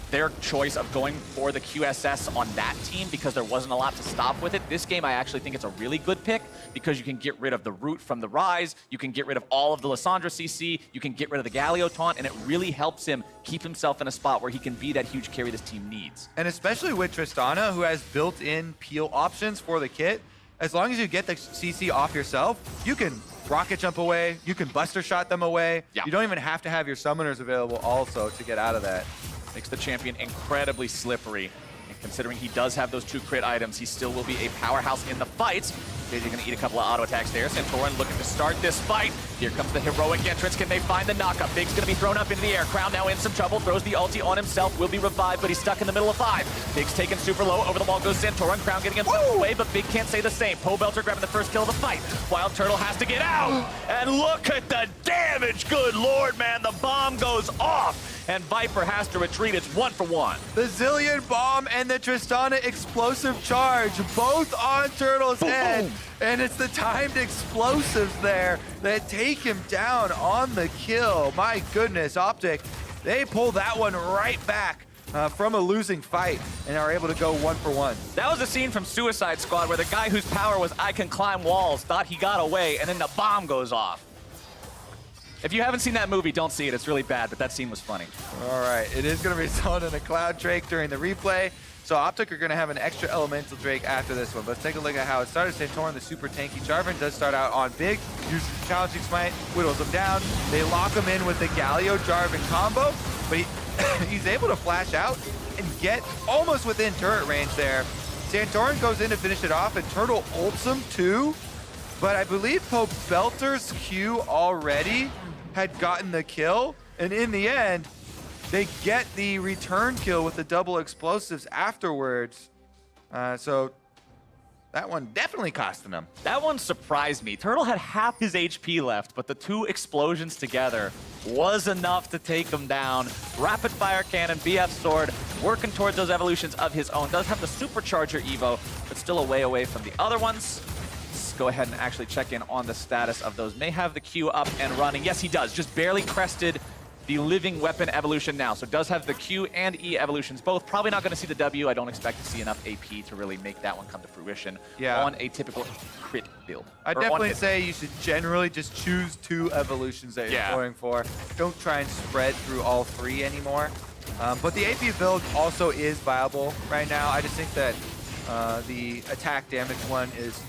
Speaker 1: their choice of going for the QSS on that team because there wasn't a lot to stop with it. This game, I actually think it's a really good pick because you can get rid of the root from the Rise, you can get rid of all of the Lissandra CC, you can get rid of the Galio taunt, and it really helps him keep himself in a spot where he can be that huge carry this team needs.
Speaker 3: And especially with Tristana, who has built-in peel options for the kit, as long as you get the CC off yourself, you can rocket jump away, you can buster shot them away.
Speaker 1: Yeah.
Speaker 3: You don't even have to have your summoners available also to get out of that.
Speaker 1: Makes the champion incredibly slippery. And considering he does have those 2 crit items, he still will be a powerhouse in the fights. JJ going to eat a couple of auto attacks there. Santorin looking to start this fight. Here comes the heroic entrance. Can they find the knockup? Big's going to be thrown up into the air. Crown now in some trouble. Throws the ulti on himself. Will be revived, but he's stuck in the middle of 5. Big's taken super low. Over the wall goes Santorin. Crown getting himself away, but Big can't say the same. Poe Belter grabbing the first kill of the fight. Wild Turtle has to get out. And look at the damage. Good lord, man. The bomb goes off. And Viper has to retreat. It's 1 for 1.
Speaker 3: The Zillion bomb and the Tristana explosive charge, both on Turtle's head. And it's the timed explosives there that take him down on the kill. My goodness, OpTic, they pull that one right back from a losing fight and are able to go 1 for 1.
Speaker 1: That was a scene from Suicide Squad where the guy whose power was I can climb walls thought he got away, and then the bomb goes off. If you haven't seen that movie, don't see it. It's really bad, but that scene was funny.
Speaker 3: All right, it is going to result in a Cloud Drake during the replay. So OpTic are going to have an extra Elemental Drake after this one. Let's take a look at how it started. Santorin, the super tanky Jarvan, does start out on Big, uses the Challenging Smite, whittles him down. They lock him in with the Galio Jarvan combo, but he's able to flash out and get almost within turret range there. Santorin goes in to finish it off, and Turtle ults him too. But I believe Poe Belter's Q already had gotten the kill, and in the end, they get the return kill with the double explosives afterwards. So that one definitely costing them.
Speaker 1: That one surprised me. Turtle had half his HP left, but the 2 explosions together was enough to take him down. Rapid fire cannon, BF sword, working towards those evolutions of his own. Does have the supercharger Evo, but still a way away from the other ones. go ahead and actually check in on the status of those. May have the Q up and running. Yes, he does. Just barely crested the living weapon evolution now. So does have the Q and E evolutions both. Probably not going to see the W. I don't expect to see enough AP to really make that one come to fruition on a typical crit build.
Speaker 3: I definitely say you should generally just choose 2 evolutions that you're going for. Don't try and spread through all 3 anymore. But the AP build also is viable right now. I just think that the attack damage one is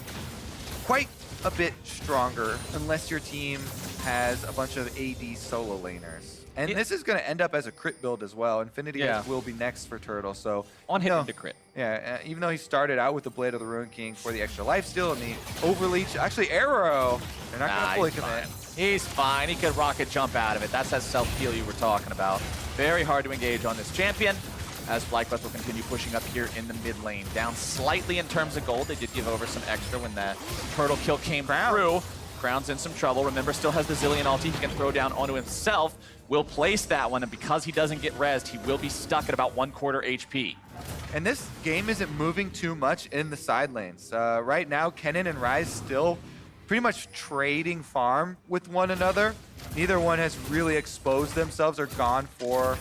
Speaker 3: quite a bit stronger unless your team has a bunch of AD solo laners. And this is going to end up as a crit build as well. Infinity Edge will be next for Turtle. So
Speaker 1: on him to crit.
Speaker 3: Yeah, even though he started out with the Blade of the Ruin King for the extra lifesteal and the overleech, actually Arrow, they're not going to fully commit.
Speaker 1: He's fine. He could rocket jump out of it. That's that self-heal you were talking about. Very hard to engage on this champion, as FlyQuest will continue pushing up here in the mid lane. Down slightly in terms of gold. They did give over some extra when that turtle kill came through. Crown's in some trouble. Remember, still has the Zillion ulti he can throw down onto himself. Will place that one, and because he doesn't get rezzed, he will be stuck at about 1/4 HP.
Speaker 3: And this game isn't moving too much in the side lanes. Right now, Kennen and Ryze still pretty much trading farm with one another. Neither one has really exposed themselves or gone for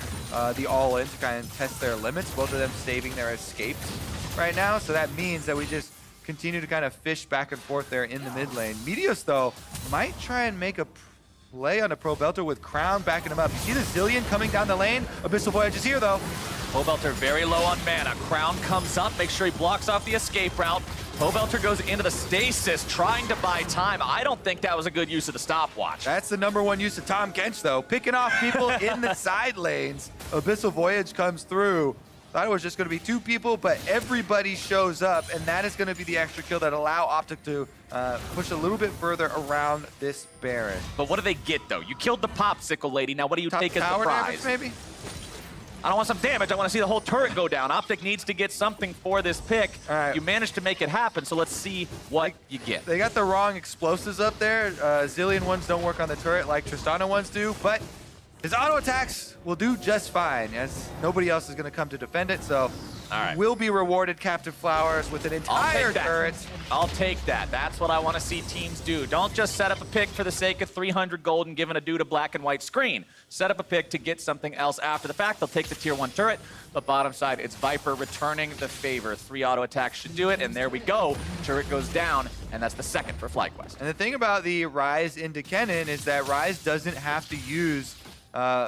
Speaker 3: the all-in to kind of test their limits. Both of them saving their escapes right now. So that means that we just continue to kind of fish back and forth there in the mid lane. Meteos, though, might try and make a play on a Pro Belter with Crown backing him up. You see the Zillion coming down the lane? Abyssal Voyage is here, though.
Speaker 1: Pro Belter very low on mana. Crown comes up, makes sure he blocks off the escape route. Pro Belter goes into the stasis, trying to buy time. I don't think that was a good use of the stopwatch.
Speaker 3: That's the #1 use of Tahm Kench, though. Picking off people in the side lanes. Abyssal Voyage comes through. Thought it was just going to be 2 people, but everybody shows up, and that is going to be the extra kill that allow OpTic to push a little bit further around this Baron.
Speaker 1: But what do they get, though? You killed the popsicle lady. Now what do you take as the
Speaker 3: Tower
Speaker 1: prize?
Speaker 3: damage, maybe?
Speaker 1: I don't want some damage. I want to see the whole turret go down. OpTic needs to get something for this pick. You managed to make it happen, so let's see what you get.
Speaker 3: They got the wrong explosives up there. Zillion ones don't work on the turret like Tristana ones do, but his auto attacks will do just fine, as nobody else is going to come to defend it, so will be rewarded Captive Flowers with an entire turret.
Speaker 1: I'll take that. That's what I want to see teams do. Don't just set up a pick for the sake of 300 gold and giving a dude a black and white screen. Set up a pick to get something else after the fact. They'll take the tier 1 turret, but bottom side, it's Viper returning the favor. 3 auto attacks should do it, and there we go. Turret goes down, and that's the second for FlyQuest.
Speaker 3: And the thing about the Ryze into Kennen is that Ryze doesn't have to use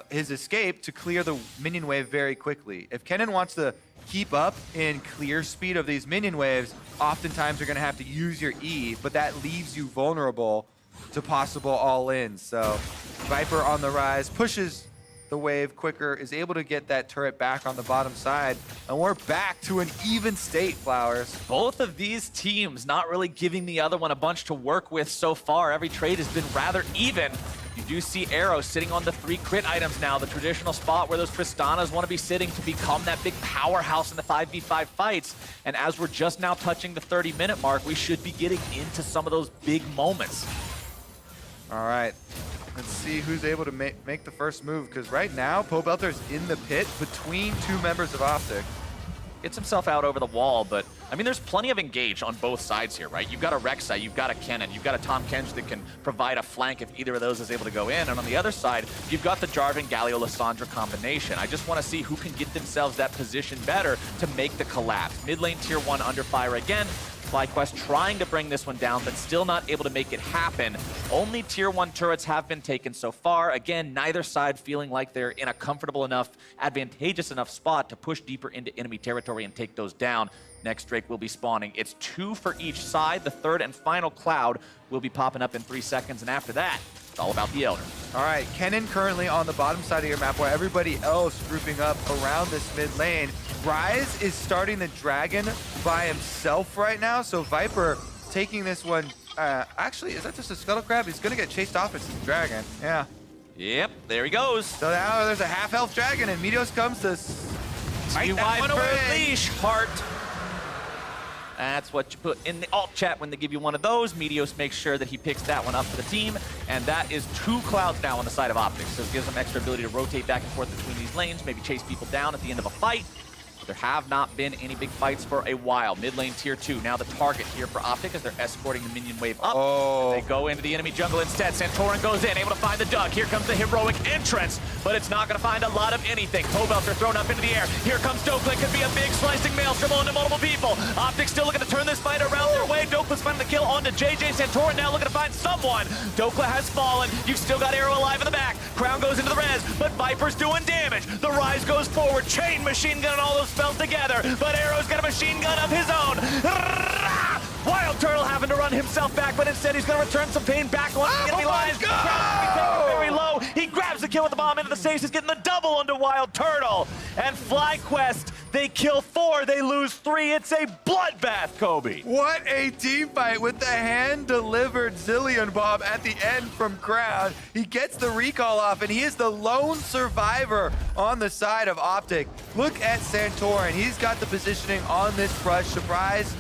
Speaker 3: his escape to clear the minion wave very quickly. If Kennen wants to keep up in clear speed of these minion waves, oftentimes you're going to have to use your E, but that leaves you vulnerable to possible all-ins. So Viper on the rise, pushes the wave quicker, is able to get that turret back on the bottom side, and we're back to an even state, Flowers.
Speaker 1: Both of these teams not really giving the other one a bunch to work with so far. Every trade has been rather even. You do see Arrow sitting on the 3 crit items now, the traditional spot where those Tristanas want to be sitting to become that big powerhouse in the 5v5 fights. And as we're just now touching the 30-minute mark, we should be getting into some of those big moments.
Speaker 3: All right, let's see who's able to make the first move, because right now, Pro Belter's in the pit between 2 members of OpTic.
Speaker 1: Gets himself out over the wall, but I mean, there's plenty of engage on both sides here, right? You've got a Rek'Sai, you've got a Kennen, you've got a Tahm Kench that can provide a flank if either of those is able to go in. And on the other side, you've got the Jarvan Galio Lissandra combination. I just want to see who can get themselves that position better to make the collapse. Mid lane tier 1 under fire again. FlyQuest trying to bring this one down, but still not able to make it happen. Only tier 1 turrets have been taken so far. Again, neither side feeling like they're in a comfortable enough, advantageous enough spot to push deeper into enemy territory and take those down. Next Drake will be spawning. It's 2 for each side. The third and final cloud will be popping up in 3 seconds, and after that, it's all about the Elder.
Speaker 3: All right, Kennen currently on the bottom side of your map while everybody else grouping up around this mid lane. Ryze is starting the Dragon by himself right now, so Viper taking this one. Actually, is that just a Scuttle Crab? He's going to get chased off as the Dragon. Yeah.
Speaker 1: Yep, there he goes.
Speaker 3: So now there's a half-health Dragon, and Meteos comes to fight that one away.
Speaker 1: Leash, heart. That's what you put in the alt chat when they give you one of those. Meteos makes sure that he picks that one up for the team, and that is 2 clouds now on the side of OpTic. So it gives them extra ability to rotate back and forth between these lanes, maybe chase people down at the end of a fight. There have not been any big fights for a while. Mid lane tier 2, now the target here for OpTic as they're escorting the minion wave up.
Speaker 3: Oh.
Speaker 1: They go into the enemy jungle instead. Santorin goes in, able to find the duck. Here comes the heroic entrance, but it's not going to find a lot of anything. Cobelts are thrown up into the air. Here comes Dokla, could be a big slicing maelstrom onto multiple people. OpTic still looking to turn this fight around their way. Dokla's finding the kill onto JJ. Santorin now looking to find someone. Dokla has fallen. You've still got Arrow alive in the back. Crown goes into the res, but Viper's doing damage. The Rise goes forward. Chain machine gun and all those spells together, but Arrow's got a machine gun of his own. Wild Turtle having to run himself back, but instead he's going to return some pain back on the enemy lines. Very low. He grabs the kill with the bomb into the stasis, getting the double onto Wild Turtle. And FlyQuest, they kill 4, they lose 3. It's a bloodbath, Kobe.
Speaker 3: What a team fight with the hand-delivered Zillion bomb at the end from Crown. He gets the recall off, and he is the lone survivor on the side of OpTic. Look at Santorin. He's got the positioning on this brush. Surprise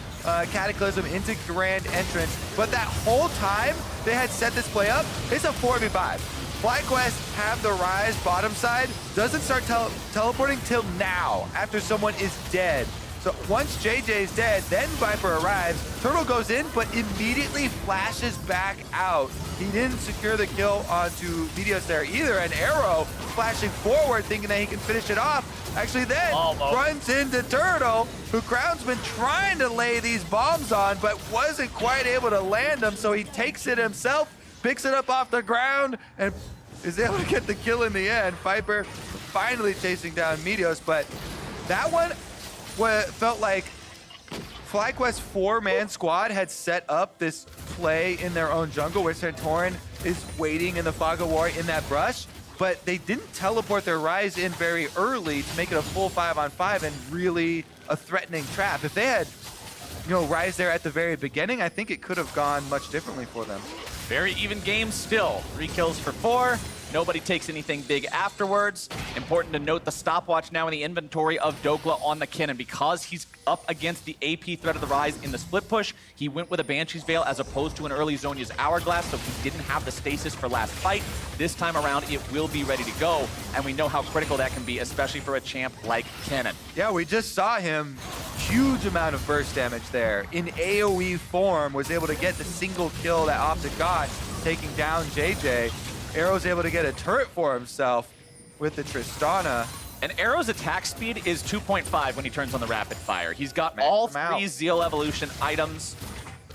Speaker 3: Cataclysm into Grand Entrance. But that whole time they had set this play up, it's a 4v5. FlyQuest have the Rise bottom side, doesn't start teleporting till now, after someone is dead. So once JJ's dead, then Viper arrives. Turtle goes in, but immediately flashes back out. He didn't secure the kill onto Meteos there either, and Arrow flashing forward, thinking that he can finish it off. Actually then runs into Turtle, who Crown's been trying to lay these bombs on, but wasn't quite able to land them, so he takes it himself, picks it up off the ground, and is able to get the kill in the end. Viper finally chasing down Meteos, but that one felt like FlyQuest's 4-man squad had set up this play in their own jungle where Santorin is waiting in the fog of war in that brush, but they didn't teleport their Rise in very early to make it a full 5-on-5 and really a threatening trap. If they had, Rise there at the very beginning, I think it could have gone much differently for them.
Speaker 1: Very even game still. 3 kills for 4. Nobody takes anything big afterwards. Important to note the stopwatch now in the inventory of Dokla on the Cannon. Because he's up against the AP threat of the Rise in the split push, he went with a Banshee's Veil as opposed to an early Zhonya's Hourglass, so he didn't have the stasis for last fight. This time around, it will be ready to go, and we know how critical that can be, especially for a champ like Cannon.
Speaker 3: Yeah, we just saw him. Huge amount of burst damage there. In AoE form, was able to get the single kill that OpTic got, taking down JJ. Arrow's able to get a turret for himself with the Tristana.
Speaker 1: And Arrow's attack speed is 2.5 when he turns on the rapid fire. He's got all 3 Zeal Evolution items.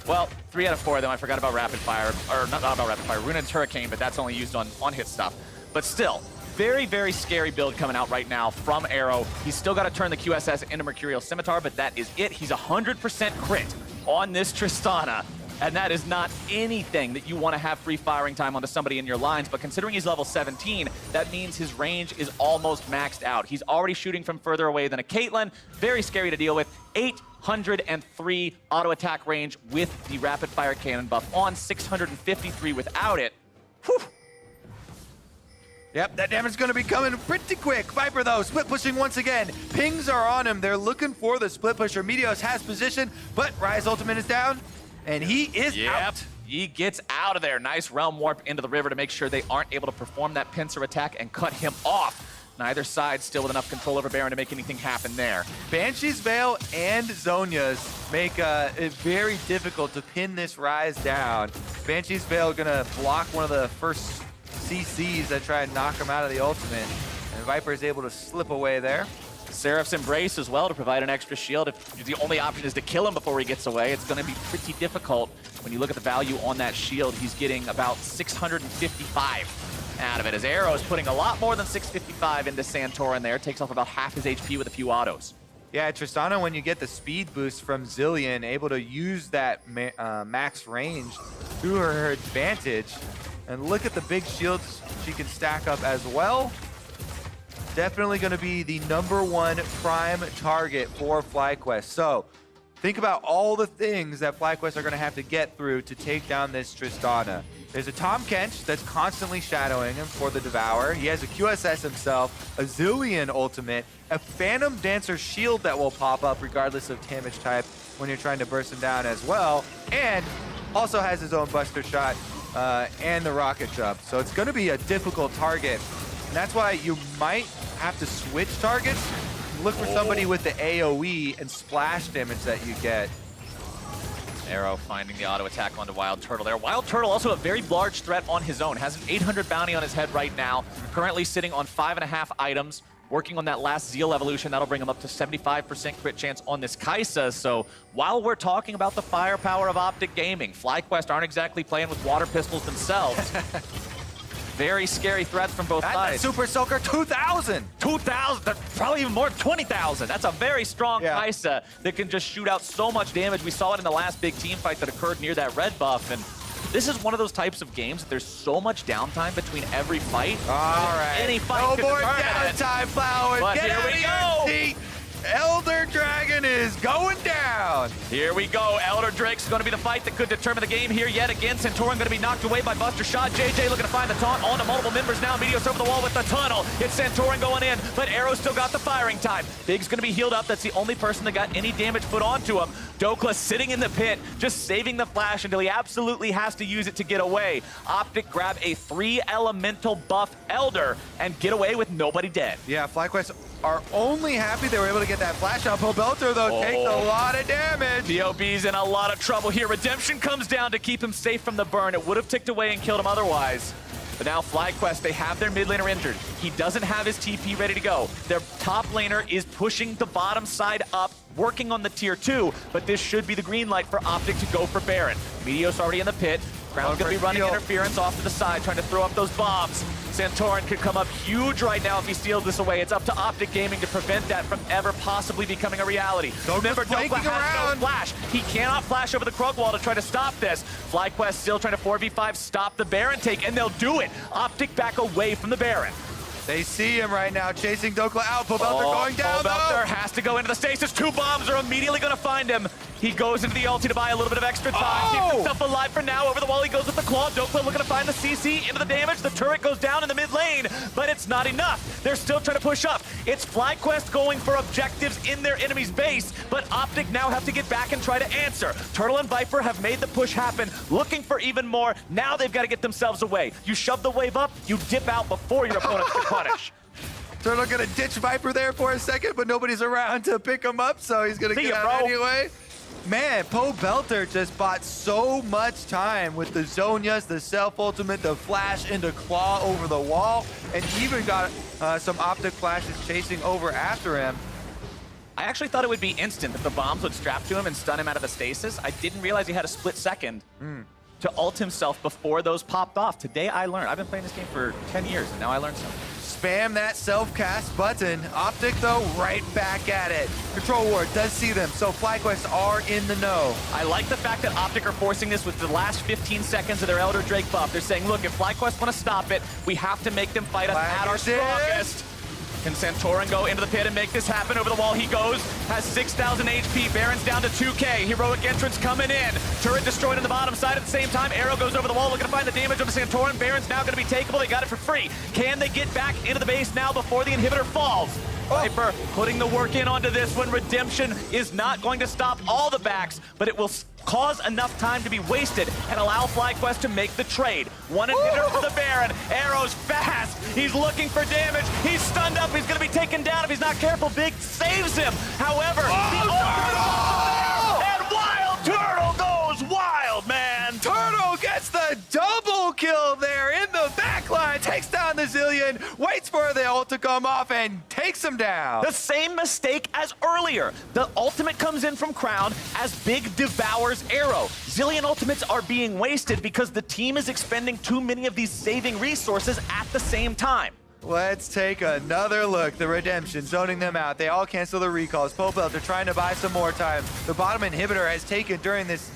Speaker 1: Well, 3 out of 4 of them. I forgot about rapid fire, or not about rapid fire, Ruined Hurricane, but that's only used on hit stuff. But still, very, very scary build coming out right now from Arrow. He's still got to turn the QSS into Mercurial Scimitar, but that is it. He's 100% crit on this Tristana. And that is not anything that you want to have free firing time onto somebody in your lines, but considering he's level 17, that means his range is almost maxed out. He's already shooting from further away than a Caitlyn. Very scary to deal with. 803 auto attack range with the rapid fire cannon buff on, 653 without it. Whew.
Speaker 3: Yep, that damage is going to be coming pretty quick. Viper, though, split pushing once again. Pings are on him. They're looking for the split pusher. Meteos has position, but Rise ultimate is down. And he is out.
Speaker 1: He gets out of there. Nice realm warp into the river to make sure they aren't able to perform that pincer attack and cut him off. Neither side still with enough control over Baron to make anything happen there.
Speaker 3: Banshee's Veil and Zhonya's make it very difficult to pin this Rise down. Banshee's Veil gonna block one of the first CCs that try and knock him out of the ultimate. And Viper is able to slip away there.
Speaker 1: Seraph's Embrace as well to provide an extra shield. If the only option is to kill him before he gets away, it's going to be pretty difficult. When you look at the value on that shield, he's getting about 655 out of it. As Arrow is putting a lot more than 655 into Santorin there. Takes off about half his HP with a few autos.
Speaker 3: Yeah, Tristana, when you get the speed boost from Zillion, able to use that max range to her advantage. And look at the big shields she can stack up as well. Definitely going to be the #1 prime target for FlyQuest. So think about all the things that FlyQuest are going to have to get through to take down this Tristana. There's a Tom Kench that's constantly shadowing him for the Devour. He has a QSS himself, a Zillion ultimate, a Phantom Dancer shield that will pop up regardless of damage type when you're trying to burst him down as well, and also has his own Buster Shot and the Rocket Jump. So it's going to be a difficult target. And that's why you might have to switch targets look for somebody with the AoE and splash damage that you get.
Speaker 1: Arrow finding the auto attack onto Wild Turtle there. Wild Turtle also a very large threat on his own. Has an 800 bounty on his head right now. Currently sitting on 5.5 items. Working on that last Zeal evolution, that'll bring him up to 75% crit chance on this Kaisa. So while we're talking about the firepower of OpTic Gaming, FlyQuest aren't exactly playing with water pistols themselves. Very scary threats from both sides.
Speaker 3: Super Soaker 2,000!
Speaker 1: 2,000, probably even more, 20,000. That's a very strong Kaisa that can just shoot out so much damage. We saw it in the last big team fight that occurred near that red buff. And this is one of those types of games that there's so much downtime between every fight.
Speaker 3: All right.
Speaker 1: Any fight
Speaker 3: no
Speaker 1: could
Speaker 3: more
Speaker 1: turn at it.
Speaker 3: downtime, Flowers.
Speaker 1: But
Speaker 3: Get
Speaker 1: here
Speaker 3: out
Speaker 1: we
Speaker 3: of
Speaker 1: go.
Speaker 3: your seat. Elder Dragon is going down.
Speaker 1: Here we go. Elder Drake's going to be the fight that could determine the game here yet again. Centurion going to be knocked away by Buster Shot. JJ looking to find the taunt on to multiple members now. Meteos over the wall with the tunnel. It's Centurion going in, but Arrow still got the firing time. Big's going to be healed up. That's the only person that got any damage put onto him. Dokla sitting in the pit, just saving the flash until he absolutely has to use it to get away. OpTic grab a 3 elemental buff Elder and get away with nobody dead.
Speaker 3: Yeah, FlyQuest are only happy they were able to get that flash out. Belter, though, takes a lot of damage.
Speaker 1: POB's in a lot of trouble here. Redemption comes down to keep him safe from the burn. It would have ticked away and killed him otherwise. But now FlyQuest, they have their mid laner injured. He doesn't have his TP ready to go. Their top laner is pushing the bottom side up, working on the tier 2, but this should be the green light for OpTic to go for Baron. Meteos already in the pit. Crown's going to be running interference off to the side, trying to throw up those bombs. Santorin could come up huge right now if he steals this away. It's up to OpTic Gaming to prevent that from ever possibly becoming a reality. Remember, Dokla has no flash. He cannot flash over the Krug wall to try to stop this. FlyQuest still trying to 4v5 stop the Baron take, and they'll do it. OpTic back away from the Baron.
Speaker 3: They see him right now, chasing Dokla out. Belter going down,
Speaker 1: Belter has to go into the stasis. 2 bombs are immediately going to find him. He goes into the ulti to buy a little bit of extra time. Keeps himself alive for now. Over the wall he goes with the claw. Dokla looking to find the CC into the damage. The turret goes down in the mid lane, but it's not enough. They're still trying to push up. It's FlyQuest going for objectives in their enemy's base, but OpTic now have to get back and try to answer. Turtle and Viper have made the push happen, looking for even more. Now they've got to get themselves away. You shove the wave up, you dip out before your opponent can punish.
Speaker 3: Turtle gonna ditch Viper there for a second, but nobody's around to pick him up, so he's gonna get out anyway. Man, Belter just bought so much time with the Zhonyas, the self-ultimate, the flash into claw over the wall, and even got some OpTic flashes chasing over after him.
Speaker 1: I actually thought it would be instant, that the bombs would strap to him and stun him out of the stasis. I didn't realize he had a split second to ult himself before those popped off. Today I learned. I've been playing this game for 10 years, and now I learned something.
Speaker 3: Spam that self-cast button. OpTic, though, right back at it. Control Ward does see them, so FlyQuest are in the know.
Speaker 1: I like the fact that OpTic are forcing this with the last 15 seconds of their Elder Drake buff. They're saying, look, if FlyQuest want to stop it, we have to make them fight us at our strongest. Can Santorin go into the pit and make this happen? Over the wall he goes, has 6,000 HP, Baron's down to 2k, heroic entrance coming in. Turret destroyed on the bottom side at the same time, Arrow goes over the wall looking to find the damage on the Santorin. Baron's now going to be takeable, they got it for free. Can they get back into the base now before the inhibitor falls? Viper putting the work in onto this one. Redemption is not going to stop all the backs, but it will cause enough time to be wasted and allow FlyQuest to make the trade. One inhibitor for the Baron. Arrow's fast. He's looking for damage. He's stunned up. He's going to be taken down if he's not careful. Big saves him. However, and Wild Turtle goes wild, man.
Speaker 3: Turtle gets the double kill there in the backline. Takes down the Zillion, waits for the ult to come off, and takes him down.
Speaker 1: The same mistake as earlier. The ultimate comes in from Crown as Big devours Arrow. Zillion ultimates are being wasted because the team is expending too many of these saving resources at the same time.
Speaker 3: Let's take another look. The Redemption zoning them out. They all cancel the recalls. Belter trying to buy some more time. The bottom inhibitor has taken during this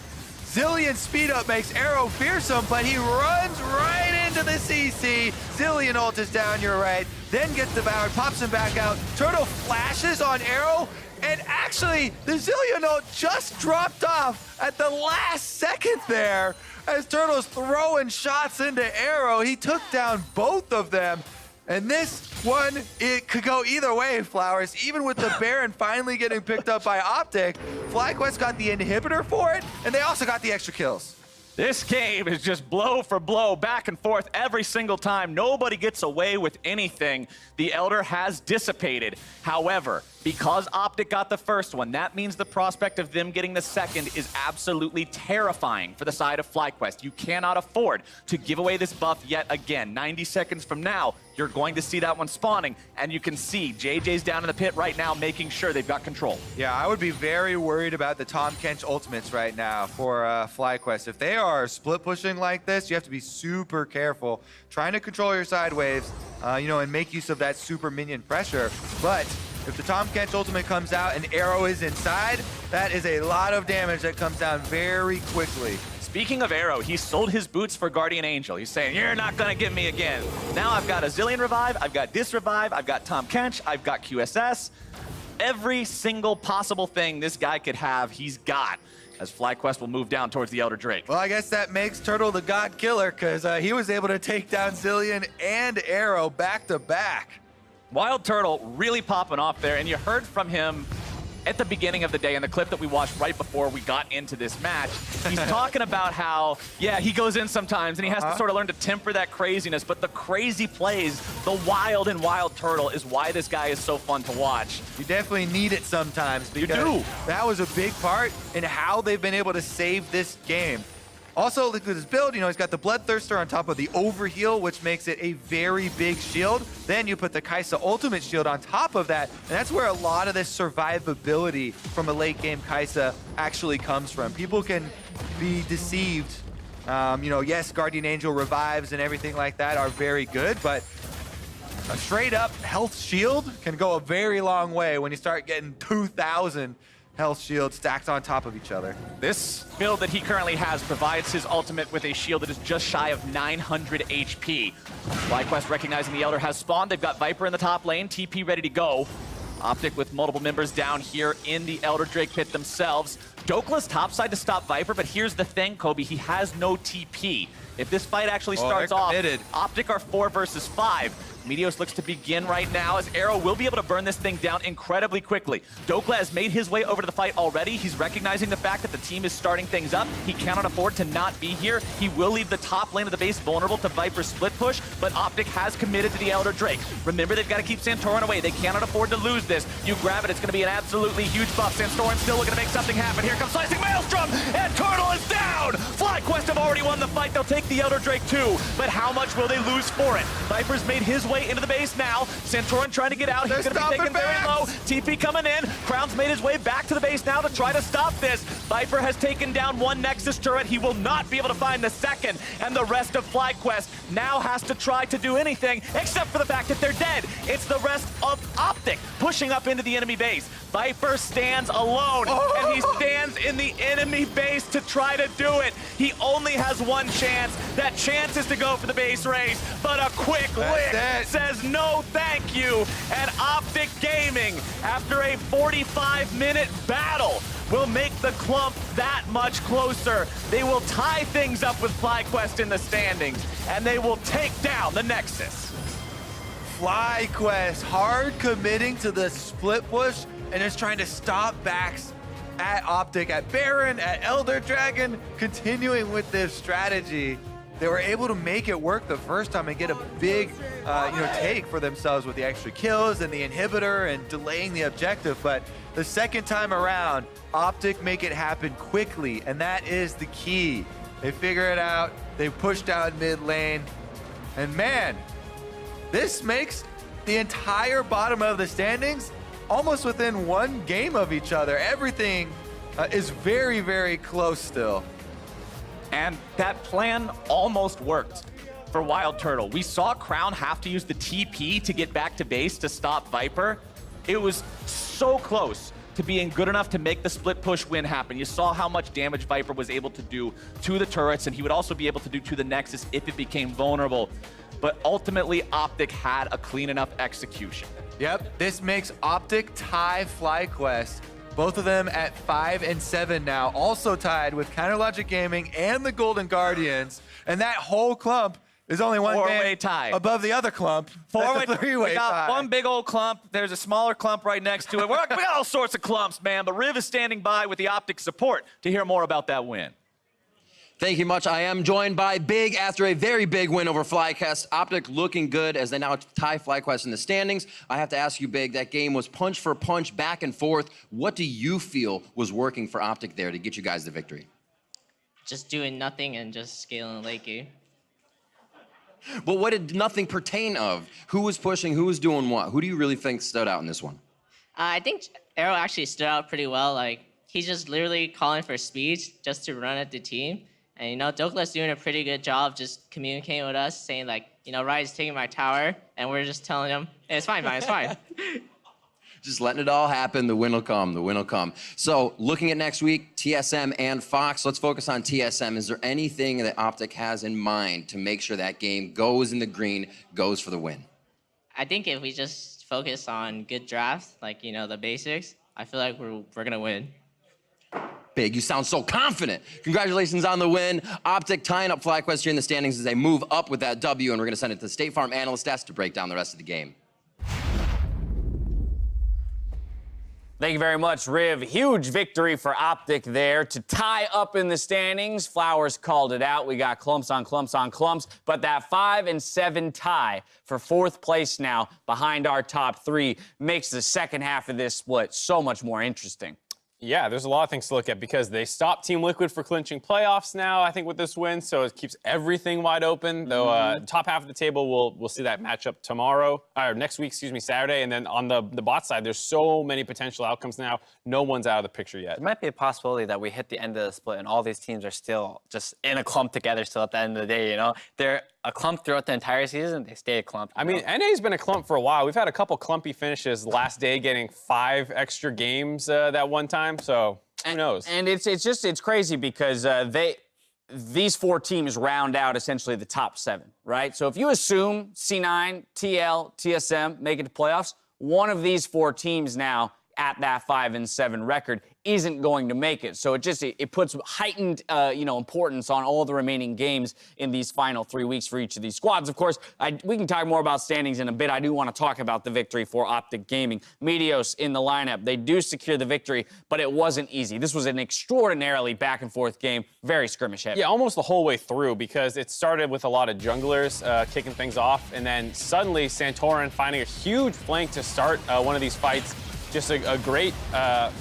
Speaker 3: Zillion speed up makes Arrow fearsome, but he runs right into the CC. Zillion ult is down your right, then gets devoured, pops him back out. Turtle flashes on Arrow, and actually the Zillion ult just dropped off at the last second there. As Turtle's throwing shots into Arrow, he took down both of them. And this one, it could go either way, Flowers. Even with the Baron finally getting picked up by OpTic, FlyQuest got the inhibitor for it, and they also got the extra kills.
Speaker 1: This game is just blow for blow, back and forth every single time. Nobody gets away with anything. The Elder has dissipated. However, Because OpTic got the first one, that means the prospect of them getting the second is absolutely terrifying for the side of FlyQuest. You cannot afford to give away this buff yet again. 90 seconds from now, you're going to see that one spawning, and you can see JJ's down in the pit right now making sure they've got control.
Speaker 3: Yeah, I would be very worried about the Tahm Kench ultimates right now for FlyQuest. If they are split pushing like this, you have to be super careful, trying to control your side waves, and make use of that super minion pressure. But if the Tahm Kench ultimate comes out and Arrow is inside, that is a lot of damage that comes down very quickly.
Speaker 1: Speaking of Arrow, he sold his boots for Guardian Angel. He's saying, you're not gonna get me again. Now I've got a Zillion Revive, I've got Dis Revive, I've got Tahm Kench, I've got QSS. Every single possible thing this guy could have, he's got, as FlyQuest will move down towards the Elder Drake.
Speaker 3: Well, I guess that makes Turtle the God Killer, because he was able to take down Zillion and Arrow back to back.
Speaker 1: Wild Turtle really popping off there, and you heard from him at the beginning of the day in the clip that we watched right before we got into this match. He's talking about how, yeah, he goes in sometimes and he has to sort of learn to temper that craziness, but the crazy plays, the wild and Wild Turtle is why this guy is so fun to watch.
Speaker 3: You definitely need it sometimes because
Speaker 1: You do.
Speaker 3: That was a big part in how they've been able to save this game. Also, look at his build, he's got the Bloodthirster on top of the Overheal, which makes it a very big shield. Then you put the Kai'Sa Ultimate Shield on top of that, and that's where a lot of this survivability from a late game Kai'Sa actually comes from. People can be deceived. Yes, Guardian Angel revives and everything like that are very good, but a straight up health shield can go a very long way when you start getting 2,000 health shields stacked on top of each other.
Speaker 1: This build that he currently has provides his ultimate with a shield that is just shy of 900 HP. FlyQuest recognizing the Elder has spawned. They've got Viper in the top lane, TP ready to go. OpTic with multiple members down here in the Elder Drake pit themselves. Dokla's topside to stop Viper, but here's the thing, Kobe, he has no TP. If this fight actually starts off, OpTic are 4 versus 5. Meteos looks to begin right now as Arrow will be able to burn this thing down incredibly quickly. Dokla has made his way over to the fight already. He's recognizing the fact that the team is starting things up. He cannot afford to not be here. He will leave the top lane of the base vulnerable to Viper's split push, but OpTic has committed to the Elder Drake. Remember, they've got to keep Santorin away. They cannot afford to lose this. You grab it, it's going to be an absolutely huge buff. Santorin still looking to make something happen. Here comes Slicing Maelstrom, and Turtle is down! FlyQuest have already won the fight. They'll take the Elder Drake too, but how much will they lose for it? Viper's made his way into the base now. Santorin trying to get out. He's going to be taken very low. TP coming in. Crown's made his way back to the base now to try to stop this. Viper has taken down one Nexus turret. He will not be able to find the second, and the rest of FlyQuest now has to try to do anything except for the fact that they're dead. It's the rest of OpTic pushing up into the enemy base. Viper stands alone, and he stands in the enemy base to try to do it. He only has one chance. That chance is to go for the base race, but a quick lick says no thank you. And OpTic Gaming, after a 45-minute battle, will make the clump that much closer. They will tie things up with FlyQuest in the standings, and they will take down the Nexus.
Speaker 3: FlyQuest hard committing to the split push and just trying to stop backs at OpTic, at Baron, at Elder Dragon, continuing with this strategy. They were able to make it work the first time and get a big take for themselves with the extra kills and the inhibitor and delaying the objective. But the second time around, OpTic make it happen quickly, and that is the key. They figure it out, they push down mid lane, and man, this makes the entire bottom of the standings almost within one game of each other. Everything is very, very close still.
Speaker 1: And that plan almost worked for Wild Turtle. We saw Crown have to use the TP to get back to base to stop Viper. It was so close to being good enough to make the split push win happen. You saw how much damage Viper was able to do to the turrets, and he would also be able to do to the Nexus if it became vulnerable. But ultimately, OpTic had a clean enough execution.
Speaker 3: Yep, this makes OpTic tie FlyQuest. Both of them at 5 and 7 now, also tied with Counterlogic Gaming and the Golden Guardians. And that whole clump is only one
Speaker 1: four-way tie
Speaker 3: above the other clump.
Speaker 1: Four-way,
Speaker 3: three-way
Speaker 1: we got
Speaker 3: tie.
Speaker 1: one big old clump. There's a smaller clump right next to it. We got all sorts of clumps, man. But Riv is standing by with the OpTic support to hear more about that win.
Speaker 4: Thank you much. I am joined by Big after a very big win over FlyQuest. OpTic looking good as they now tie FlyQuest in the standings. I have to ask you, Big, that game was punch for punch, back and forth. What do you feel was working for OpTic there to get you guys the victory?
Speaker 5: Just doing nothing and just scaling late game.
Speaker 4: But what did nothing pertain of? Who was pushing? Who was doing what? Who do you really think stood out in this one?
Speaker 5: I think Arrow actually stood out pretty well. Like, he's just literally calling for speed just to run at the team. And, you know, Dokka's doing a pretty good job just communicating with us, saying, like, you know, Ryde's taking my tower, and we're just telling him, hey, it's fine, man, it's fine.
Speaker 4: Just letting it all happen. The win will come. The win will come. So looking at next week, TSM and Fox. Let's focus on TSM. Is there anything that OpTic has in mind to make sure that game goes in the green, goes for the win?
Speaker 5: I think if we just focus on good drafts, like, you know, the basics, I feel like we're going to win.
Speaker 4: Big, you sound so confident. Congratulations on the win. OpTic tying up FlyQuest here in the standings as they move up with that W, and we're going to send it to the State Farm analyst desk to break down the rest of the game.
Speaker 6: Thank you very much, Riv. Huge victory for OpTic there to tie up in the standings. Flowers called it out. We got clumps on clumps on clumps, but that 5 and 7 tie for 4th place now behind our top 3 makes the second half of this split so much more interesting.
Speaker 7: Yeah, there's a lot of things to look at because they stopped Team Liquid for clinching playoffs now, I think, with this win, so it keeps everything wide open. Though top half of the table, we'll see that matchup tomorrow, or next week, excuse me, Saturday. And then on the bot side, there's so many potential outcomes now. No one's out of the picture yet.
Speaker 8: There might be a possibility that we hit the end of the split and all these teams are still just in a clump together still at the end of the day, you know? They're a clump throughout the entire season, they stay a clump.
Speaker 7: I mean, NA's been a clump for a while. We've had a couple clumpy finishes last day, getting 5 extra games that one time, so who knows?
Speaker 6: And it's crazy because these 4 teams round out essentially the top 7, right? So if you assume C9, TL, TSM make it to playoffs, one of these 4 teams now at that 5 and 7 record isn't going to make it. So it puts heightened importance on all the remaining games in these final 3 weeks for each of these squads. Of course, we can talk more about standings in a bit. I do want to talk about the victory for OpTic Gaming. Meteos in the lineup. They do secure the victory, but it wasn't easy. This was an extraordinarily back and forth game, very skirmish heavy.
Speaker 7: Yeah, almost the whole way through because it started with a lot of junglers kicking things off, and then suddenly Santorin finding a huge flank to start one of these fights. Just a great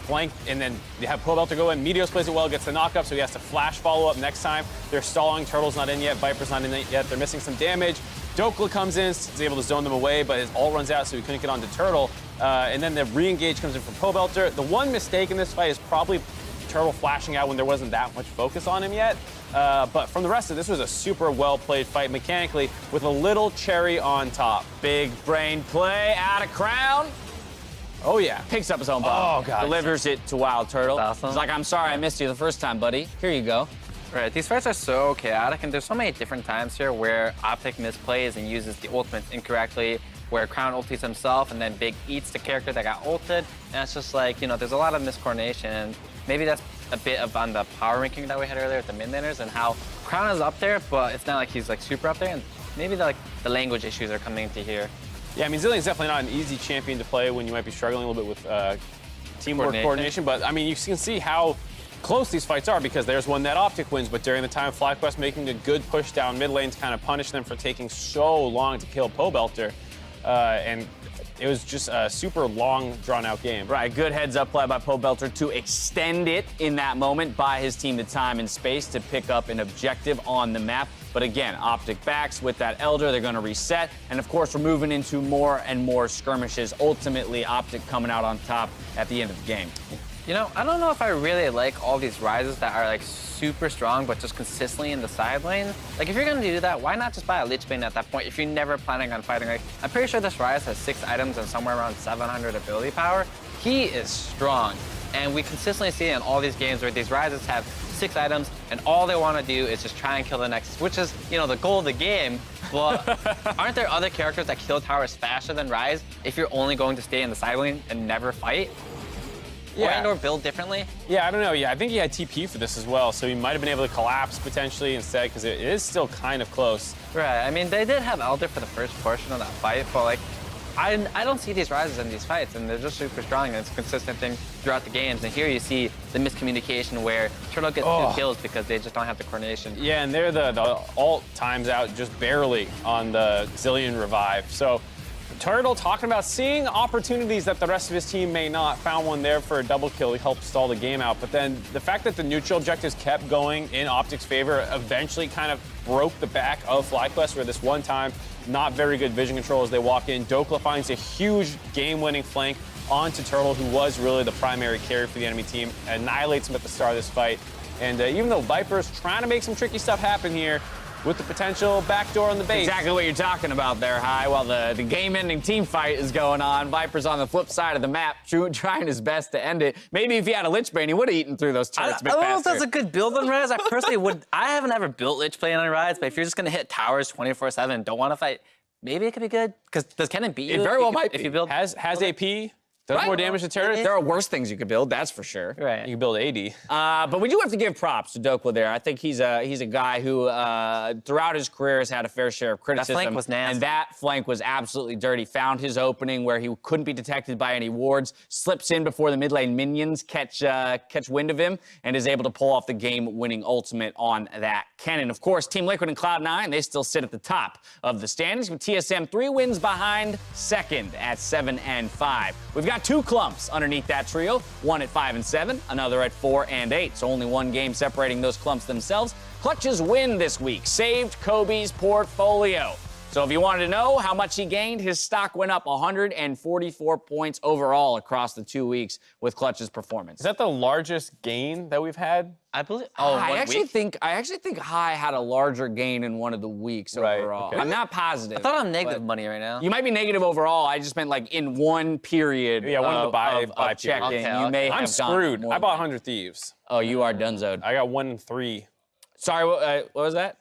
Speaker 7: flank, and then they have Pobelter go in. Meteos plays it well, gets the knock-up, so he has to flash follow-up next time. They're stalling. Turtle's not in yet. Viper's not in yet. They're missing some damage. Dokka comes in, is able to zone them away, but his ult runs out, so he couldn't get onto Turtle. And then the re-engage comes in from Pobelter. The one mistake in this fight is probably Turtle flashing out when there wasn't that much focus on him yet. But from the rest of this was a super well-played fight mechanically with a little cherry on top.
Speaker 6: Big brain play out of Crown.
Speaker 7: Oh, yeah.
Speaker 6: Picks up his own ball.
Speaker 7: Oh, God.
Speaker 6: Delivers it to Wild Turtle.
Speaker 8: That's awesome.
Speaker 6: He's like, I'm sorry I missed you the first time, buddy. Here you go.
Speaker 8: Right, these fights are so chaotic, and there's so many different times here where OpTic misplays and uses the ultimates incorrectly, where Crown ultis himself, and then Big eats the character that got ulted, and it's just like, you know, there's a lot of miscoordination, and maybe that's a bit of on the power ranking that we had earlier with the mid laners, and how Crown is up there, but it's not like he's like super up there, and maybe the language issues are coming into here.
Speaker 7: Yeah, I mean, Zillion's definitely not an easy champion to play when you might be struggling a little bit with teamwork coordination. But, I mean, you can see how close these fights are because there's one that OpTic wins, but during the time FlyQuest making a good push down mid lanes kind of punished them for taking so long to kill Pobelter. And it was just a super long, drawn-out game.
Speaker 6: Right, good heads-up play by Pobelter to extend it in that moment, buy his team the time and space to pick up an objective on the map. But again, OpTic backs with that Elder, they're going to reset. And of course, we're moving into more and more skirmishes. Ultimately, OpTic coming out on top at the end of the game.
Speaker 8: You know, I don't know if I really like all these rises that are like super strong, but just consistently in the side lane. Like, if you're gonna do that, why not just buy a Lich Bane at that point if you're never planning on fighting? Like, I'm pretty sure this rise has 6 items and somewhere around 700 ability power. He is strong. And we consistently see in all these games where these rises have 6 items and all they want to do is just try and kill the next, which is, you know, the goal of the game. But aren't there other characters that kill towers faster than Ryze if you're only going to stay in the side lane and never fight?
Speaker 7: Yeah.
Speaker 8: Or build differently?
Speaker 7: Yeah, I don't know. Yeah, I think he had TP for this as well, so he might have been able to collapse potentially instead because it is still kind of close.
Speaker 8: Right. I mean, they did have Elder for the first portion of that fight, but like, I don't see these rises in these fights, and they're just super strong, and it's a consistent thing throughout the games. And here you see the miscommunication where Turtle gets 2 kills because they just don't have the coordination.
Speaker 7: Yeah, and they're the ult times out just barely on the Zillion revive. So Turtle talking about seeing opportunities that the rest of his team may not. Found one there for a double kill. He helped stall the game out. But then the fact that the neutral objectives kept going in OpTic's favor eventually kind of broke the back of FlyQuest, where this one time, not very good vision control as they walk in. Dokla finds a huge game-winning flank onto Turtle, who was really the primary carry for the enemy team, annihilates him at the start of this fight. And even though Viper's trying to make some tricky stuff happen here, with the potential backdoor on the base.
Speaker 6: Exactly what you're talking about there, High. While the game-ending team fight is going on, Viper's on the flip side of the map, trying his best to end it. Maybe if he had a Lich Bane, he would have eaten through those turrets a bit
Speaker 8: I don't know if
Speaker 6: faster.
Speaker 8: that's a good build on Rise. I personally would. I haven't ever built Lich Bane on Rise, but if you're just gonna hit towers 24/7 and don't want to fight, maybe it could be good. Because does Kennen beat you?
Speaker 6: It very well might
Speaker 8: if
Speaker 6: be.
Speaker 8: you build.
Speaker 7: Has AP, does more damage to turrets.
Speaker 6: There are worse things you could build, that's for sure.
Speaker 8: Right.
Speaker 7: You can build AD.
Speaker 6: But we do have to give props to Dokla there. I think he's a guy who, throughout his career, has had a fair share of criticism.
Speaker 8: That flank was nasty.
Speaker 6: And that flank was absolutely dirty. Found his opening where he couldn't be detected by any wards, slips in before the mid lane minions catch wind of him, and is able to pull off the game-winning ultimate on that Kennen. Of course, Team Liquid and Cloud9, they still sit at the top of the standings, with TSM 3 wins behind second at 7-5. We've got 2 clumps underneath that trio, one at 5 and 7, another at 4 and 8. So only one game separating those clumps themselves. Clutch's win this week saved Kobe's portfolio. So if you wanted to know how much he gained, his stock went up 144 points overall across the 2 weeks with Clutch's performance.
Speaker 7: Is that the largest gain that we've had?
Speaker 8: I believe.
Speaker 6: I actually think High had a larger gain in one of the weeks
Speaker 7: Right,
Speaker 6: overall.
Speaker 7: okay.
Speaker 6: I'm not positive.
Speaker 8: I thought I'm negative money right now.
Speaker 6: You might be negative overall. I just meant like in one period.
Speaker 7: Yeah, one of the buy
Speaker 6: of checking.
Speaker 8: Okay,
Speaker 6: You may
Speaker 8: okay.
Speaker 6: have
Speaker 7: I'm
Speaker 6: gone
Speaker 7: screwed.
Speaker 6: more
Speaker 7: I bought
Speaker 6: than-
Speaker 7: 100 Thieves.
Speaker 6: Oh, you are donezoed.
Speaker 7: I got 1 and 3.
Speaker 6: Sorry, what was that?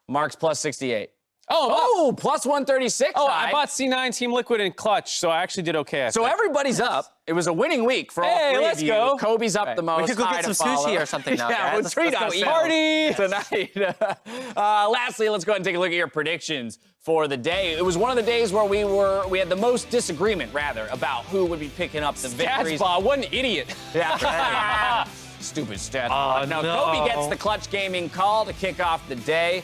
Speaker 6: Mark's plus 68.
Speaker 7: Oh,
Speaker 6: plus 136.
Speaker 7: Oh,
Speaker 6: High.
Speaker 7: I bought C9, Team Liquid, and Clutch, so I actually did okay.
Speaker 6: So everybody's up. It was a winning week for all
Speaker 7: Hey,
Speaker 6: 3
Speaker 7: let's
Speaker 6: of you.
Speaker 7: go.
Speaker 6: Kobe's up the most.
Speaker 8: We could go
Speaker 6: High
Speaker 8: get
Speaker 6: to
Speaker 8: some sushi
Speaker 6: follow.
Speaker 8: or something now,
Speaker 6: Yeah,
Speaker 8: guys.
Speaker 6: we'll
Speaker 8: Let's
Speaker 6: treat
Speaker 8: go
Speaker 6: ourselves
Speaker 8: eat.
Speaker 7: Party!
Speaker 6: tonight. Lastly, let's go ahead and take a look at your predictions for the day. It was one of the days where we had the most disagreement, rather, about who would be picking up the victories.
Speaker 7: Stats what an idiot.
Speaker 6: Yeah. Stupid stat. No, Kobe gets the Clutch Gaming call to kick off the day.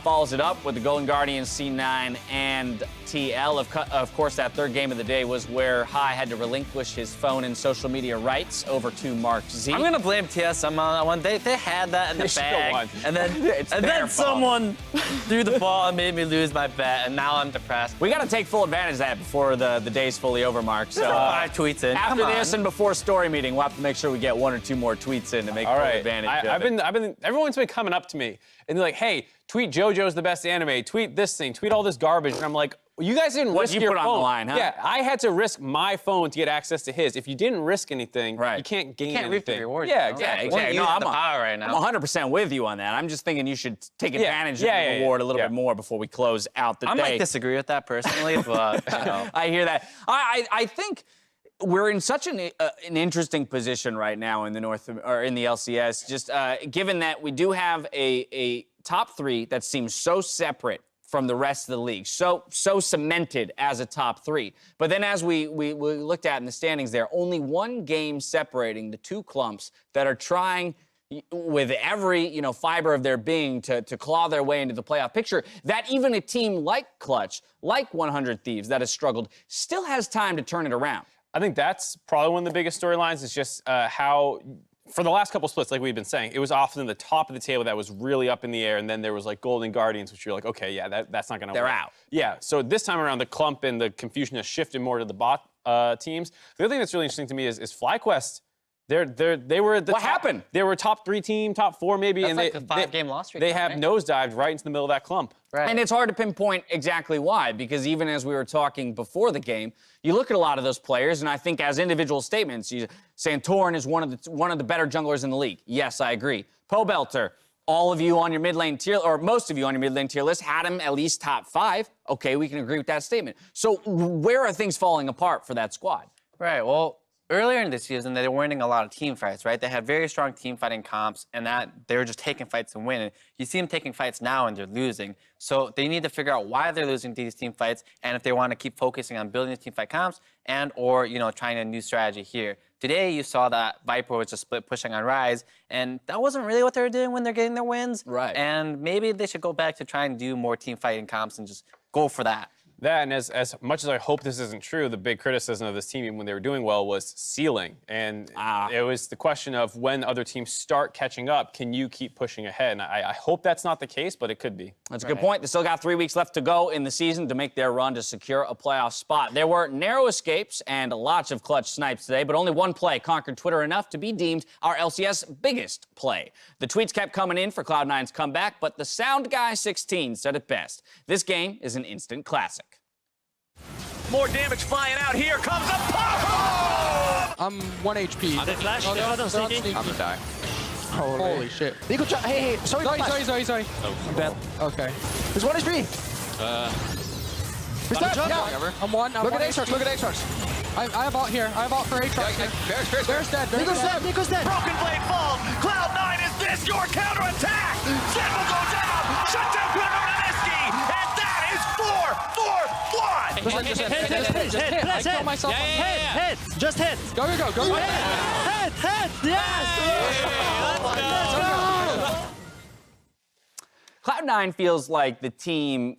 Speaker 6: Follows it up with the Golden Guardians C9 and TL. Of course, that third game of the day was where High had to relinquish his phone and social media rights over to Mark Z.
Speaker 8: I'm gonna blame TSM on that one. They had that in the
Speaker 7: should've won.
Speaker 8: bag, and then
Speaker 6: their fault.
Speaker 8: someone threw the ball and made me lose my bet, and now I'm depressed.
Speaker 6: We got to take full advantage of that before the day's fully over, Mark. So
Speaker 8: 5 tweets in.
Speaker 6: after
Speaker 8: Come on.
Speaker 6: this and before story meeting, we'll have to make sure we get 1 or 2 more tweets in to make
Speaker 7: All
Speaker 6: full
Speaker 7: right.
Speaker 6: advantage of
Speaker 7: I've been. Everyone's been coming up to me and they're like, "Hey, tweet JoJo's the best anime. Tweet this thing. Tweet all this garbage." And I'm like, "You guys didn't risk
Speaker 6: you
Speaker 7: your
Speaker 6: put
Speaker 7: phone
Speaker 6: on the line, huh?
Speaker 7: Yeah, I had to risk my phone to get access to his. If you didn't risk anything,
Speaker 6: Right.
Speaker 7: you can't gain
Speaker 8: Can't reap the
Speaker 7: anything.
Speaker 8: rewards.
Speaker 7: Yeah,
Speaker 8: you know?
Speaker 7: exactly.
Speaker 8: Well,
Speaker 6: exactly.
Speaker 8: you
Speaker 6: No,
Speaker 8: have
Speaker 6: I'm
Speaker 8: the
Speaker 6: a-
Speaker 8: power right now.
Speaker 6: I'm 100% with you on that. I'm just thinking you should take advantage of the
Speaker 7: Yeah,
Speaker 6: reward a little
Speaker 7: yeah.
Speaker 6: bit more before we close out the
Speaker 8: I
Speaker 6: day.
Speaker 8: might disagree with that personally, but you know.
Speaker 6: I hear that. I think we're in such an interesting position right now in the in the LCS. Just given that we do have a top 3 that seems so separate from the rest of the league, so cemented as a top 3. But then, as we looked at in the standings, there only 1 game separating the 2 clumps that are trying with every fiber of their being to claw their way into the playoff picture. That even a team like Clutch, like 100 Thieves, that has struggled, still has time to turn it around.
Speaker 7: I think that's probably one of the biggest storylines. Is just how, for the last couple splits, like we've been saying, it was often the top of the table that was really up in the air, and then there was like Golden Guardians, which you're like, okay, yeah, that's not going to work.
Speaker 6: They're out.
Speaker 7: Yeah, so this time around, the clump and the confusion has shifted more to the bot teams. The other thing that's really interesting to me is FlyQuest. They were at the
Speaker 6: What
Speaker 7: top,
Speaker 6: happened?
Speaker 7: They were a top 3 team, top 4 maybe,
Speaker 8: That's
Speaker 7: and
Speaker 8: like
Speaker 7: they
Speaker 8: a 5-game loss streak,
Speaker 7: They have
Speaker 8: right?
Speaker 7: nosedived right into the middle of that clump.
Speaker 8: Right.
Speaker 6: And it's hard to pinpoint exactly why, because even as we were talking before the game, you look at a lot of those players, and I think as individual statements, Santorin is one of the better junglers in the league. Yes, I agree. Pobelter, all of you on your mid lane tier, or most of you on your mid lane tier list, had him at least top 5. Okay, we can agree with that statement. So where are things falling apart for that squad?
Speaker 8: Right. Well, earlier in the season, they were winning a lot of team fights, right? They had very strong team fighting comps, and that they were just taking fights and winning. You see them taking fights now, and they're losing. So they need to figure out why they're losing these team fights, and if they want to keep focusing on building team fight comps, and or trying a new strategy here. Today, you saw that Viper was just split pushing on Rise, and that wasn't really what they were doing when they're getting their wins.
Speaker 6: Right.
Speaker 8: And maybe they should go back to try and do more team fighting comps and just go for that.
Speaker 7: That, and as much as I hope this isn't true, the big criticism of this team, even when they were doing well, was ceiling. And it was the question of when other teams start catching up, can you keep pushing ahead? And I hope that's not the case, but it could be.
Speaker 6: That's a good point. They still got 3 weeks left to go in the season to make their run to secure a playoff spot. There were narrow escapes and lots of clutch snipes today, but only one play conquered Twitter enough to be deemed our LCS biggest play. The tweets kept coming in for Cloud9's comeback, but the sound guy 16 said it best. This game is an instant classic.
Speaker 1: More damage flying out. Here comes a pop!
Speaker 9: I'm 1 HP.
Speaker 10: Are they flash?
Speaker 9: Oh,
Speaker 10: They're not
Speaker 9: sneaky.
Speaker 10: sneaky.
Speaker 9: I'm gonna die. Holy shit. Eagle shot. Hey, sorry. Sorry.
Speaker 10: I'm dead.
Speaker 9: Okay. There's 1 HP. Who's that? Yeah. I'm one. Look at A-Sharks. Look at A-Sharks. I have out here. I have out for A-Sharks. Bear's dead. Nico's dead.
Speaker 1: Broken Blade falls. Cloud9, is this your counterattack? Zed will go down. Shut down Kunonaneski. And that is 4-4-1.
Speaker 10: Hit.
Speaker 9: I killed myself.
Speaker 10: Hit. Just hit.
Speaker 9: Go.
Speaker 10: Hit. Yes. Let's go.
Speaker 6: Cloud9 feels like the team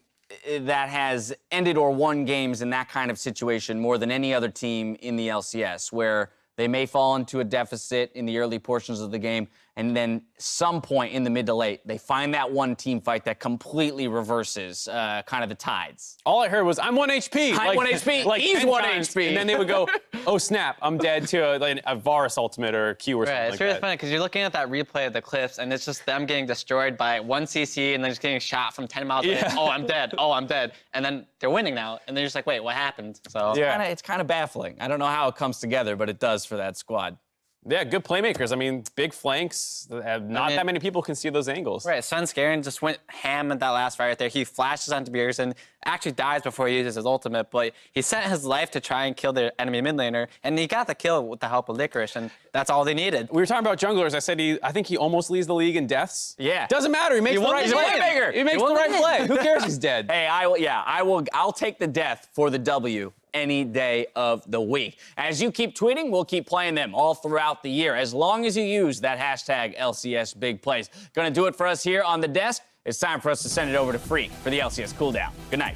Speaker 6: that has ended or won games in that kind of situation more than any other team in the LCS, where they may fall into a deficit in the early portions of the game, and then some point in the mid to late, they find that one team fight that completely reverses kind of the tides.
Speaker 7: All I heard was, I'm 1 HP.
Speaker 6: I'm 1 HP.
Speaker 7: Like
Speaker 6: He's
Speaker 7: 10
Speaker 6: 1
Speaker 7: times.
Speaker 6: HP.
Speaker 7: And then they would go, oh, snap, I'm dead to a Varus ultimate or a Q or something
Speaker 8: Right,
Speaker 7: like
Speaker 8: it's really
Speaker 7: that.
Speaker 8: funny because you're looking at that replay of the clips, and it's just them getting destroyed by 1 CC and then just getting shot from 10 miles away. Oh, I'm dead. Oh, I'm dead. And then they're winning now, and they're just like, wait, what happened? So
Speaker 7: Yeah.
Speaker 6: It's kind of baffling. I don't know how it comes together, but it does for that squad.
Speaker 7: Yeah, good playmakers. I mean, big flanks. Not that many people can see those angles.
Speaker 8: Right, Svenskeren just went ham at that last fight right there. He flashes onto Beers and actually dies before he uses his ultimate, but he sent his life to try and kill the enemy mid laner, and he got the kill with the help of Licorice, and that's all they needed.
Speaker 7: We were talking about junglers. I said I think he almost leads the league in deaths.
Speaker 6: Yeah.
Speaker 7: Doesn't matter. He makes the right play. He makes the right play. Who cares he's dead?
Speaker 6: Hey, I'll take the death for the W any day of the week. As you keep tweeting, we'll keep playing them all throughout the year, as long as you use that hashtag LCS Big Plays. Gonna do it for us here on the desk. It's time for us to send it over to Freak for the LCS cooldown. Good night.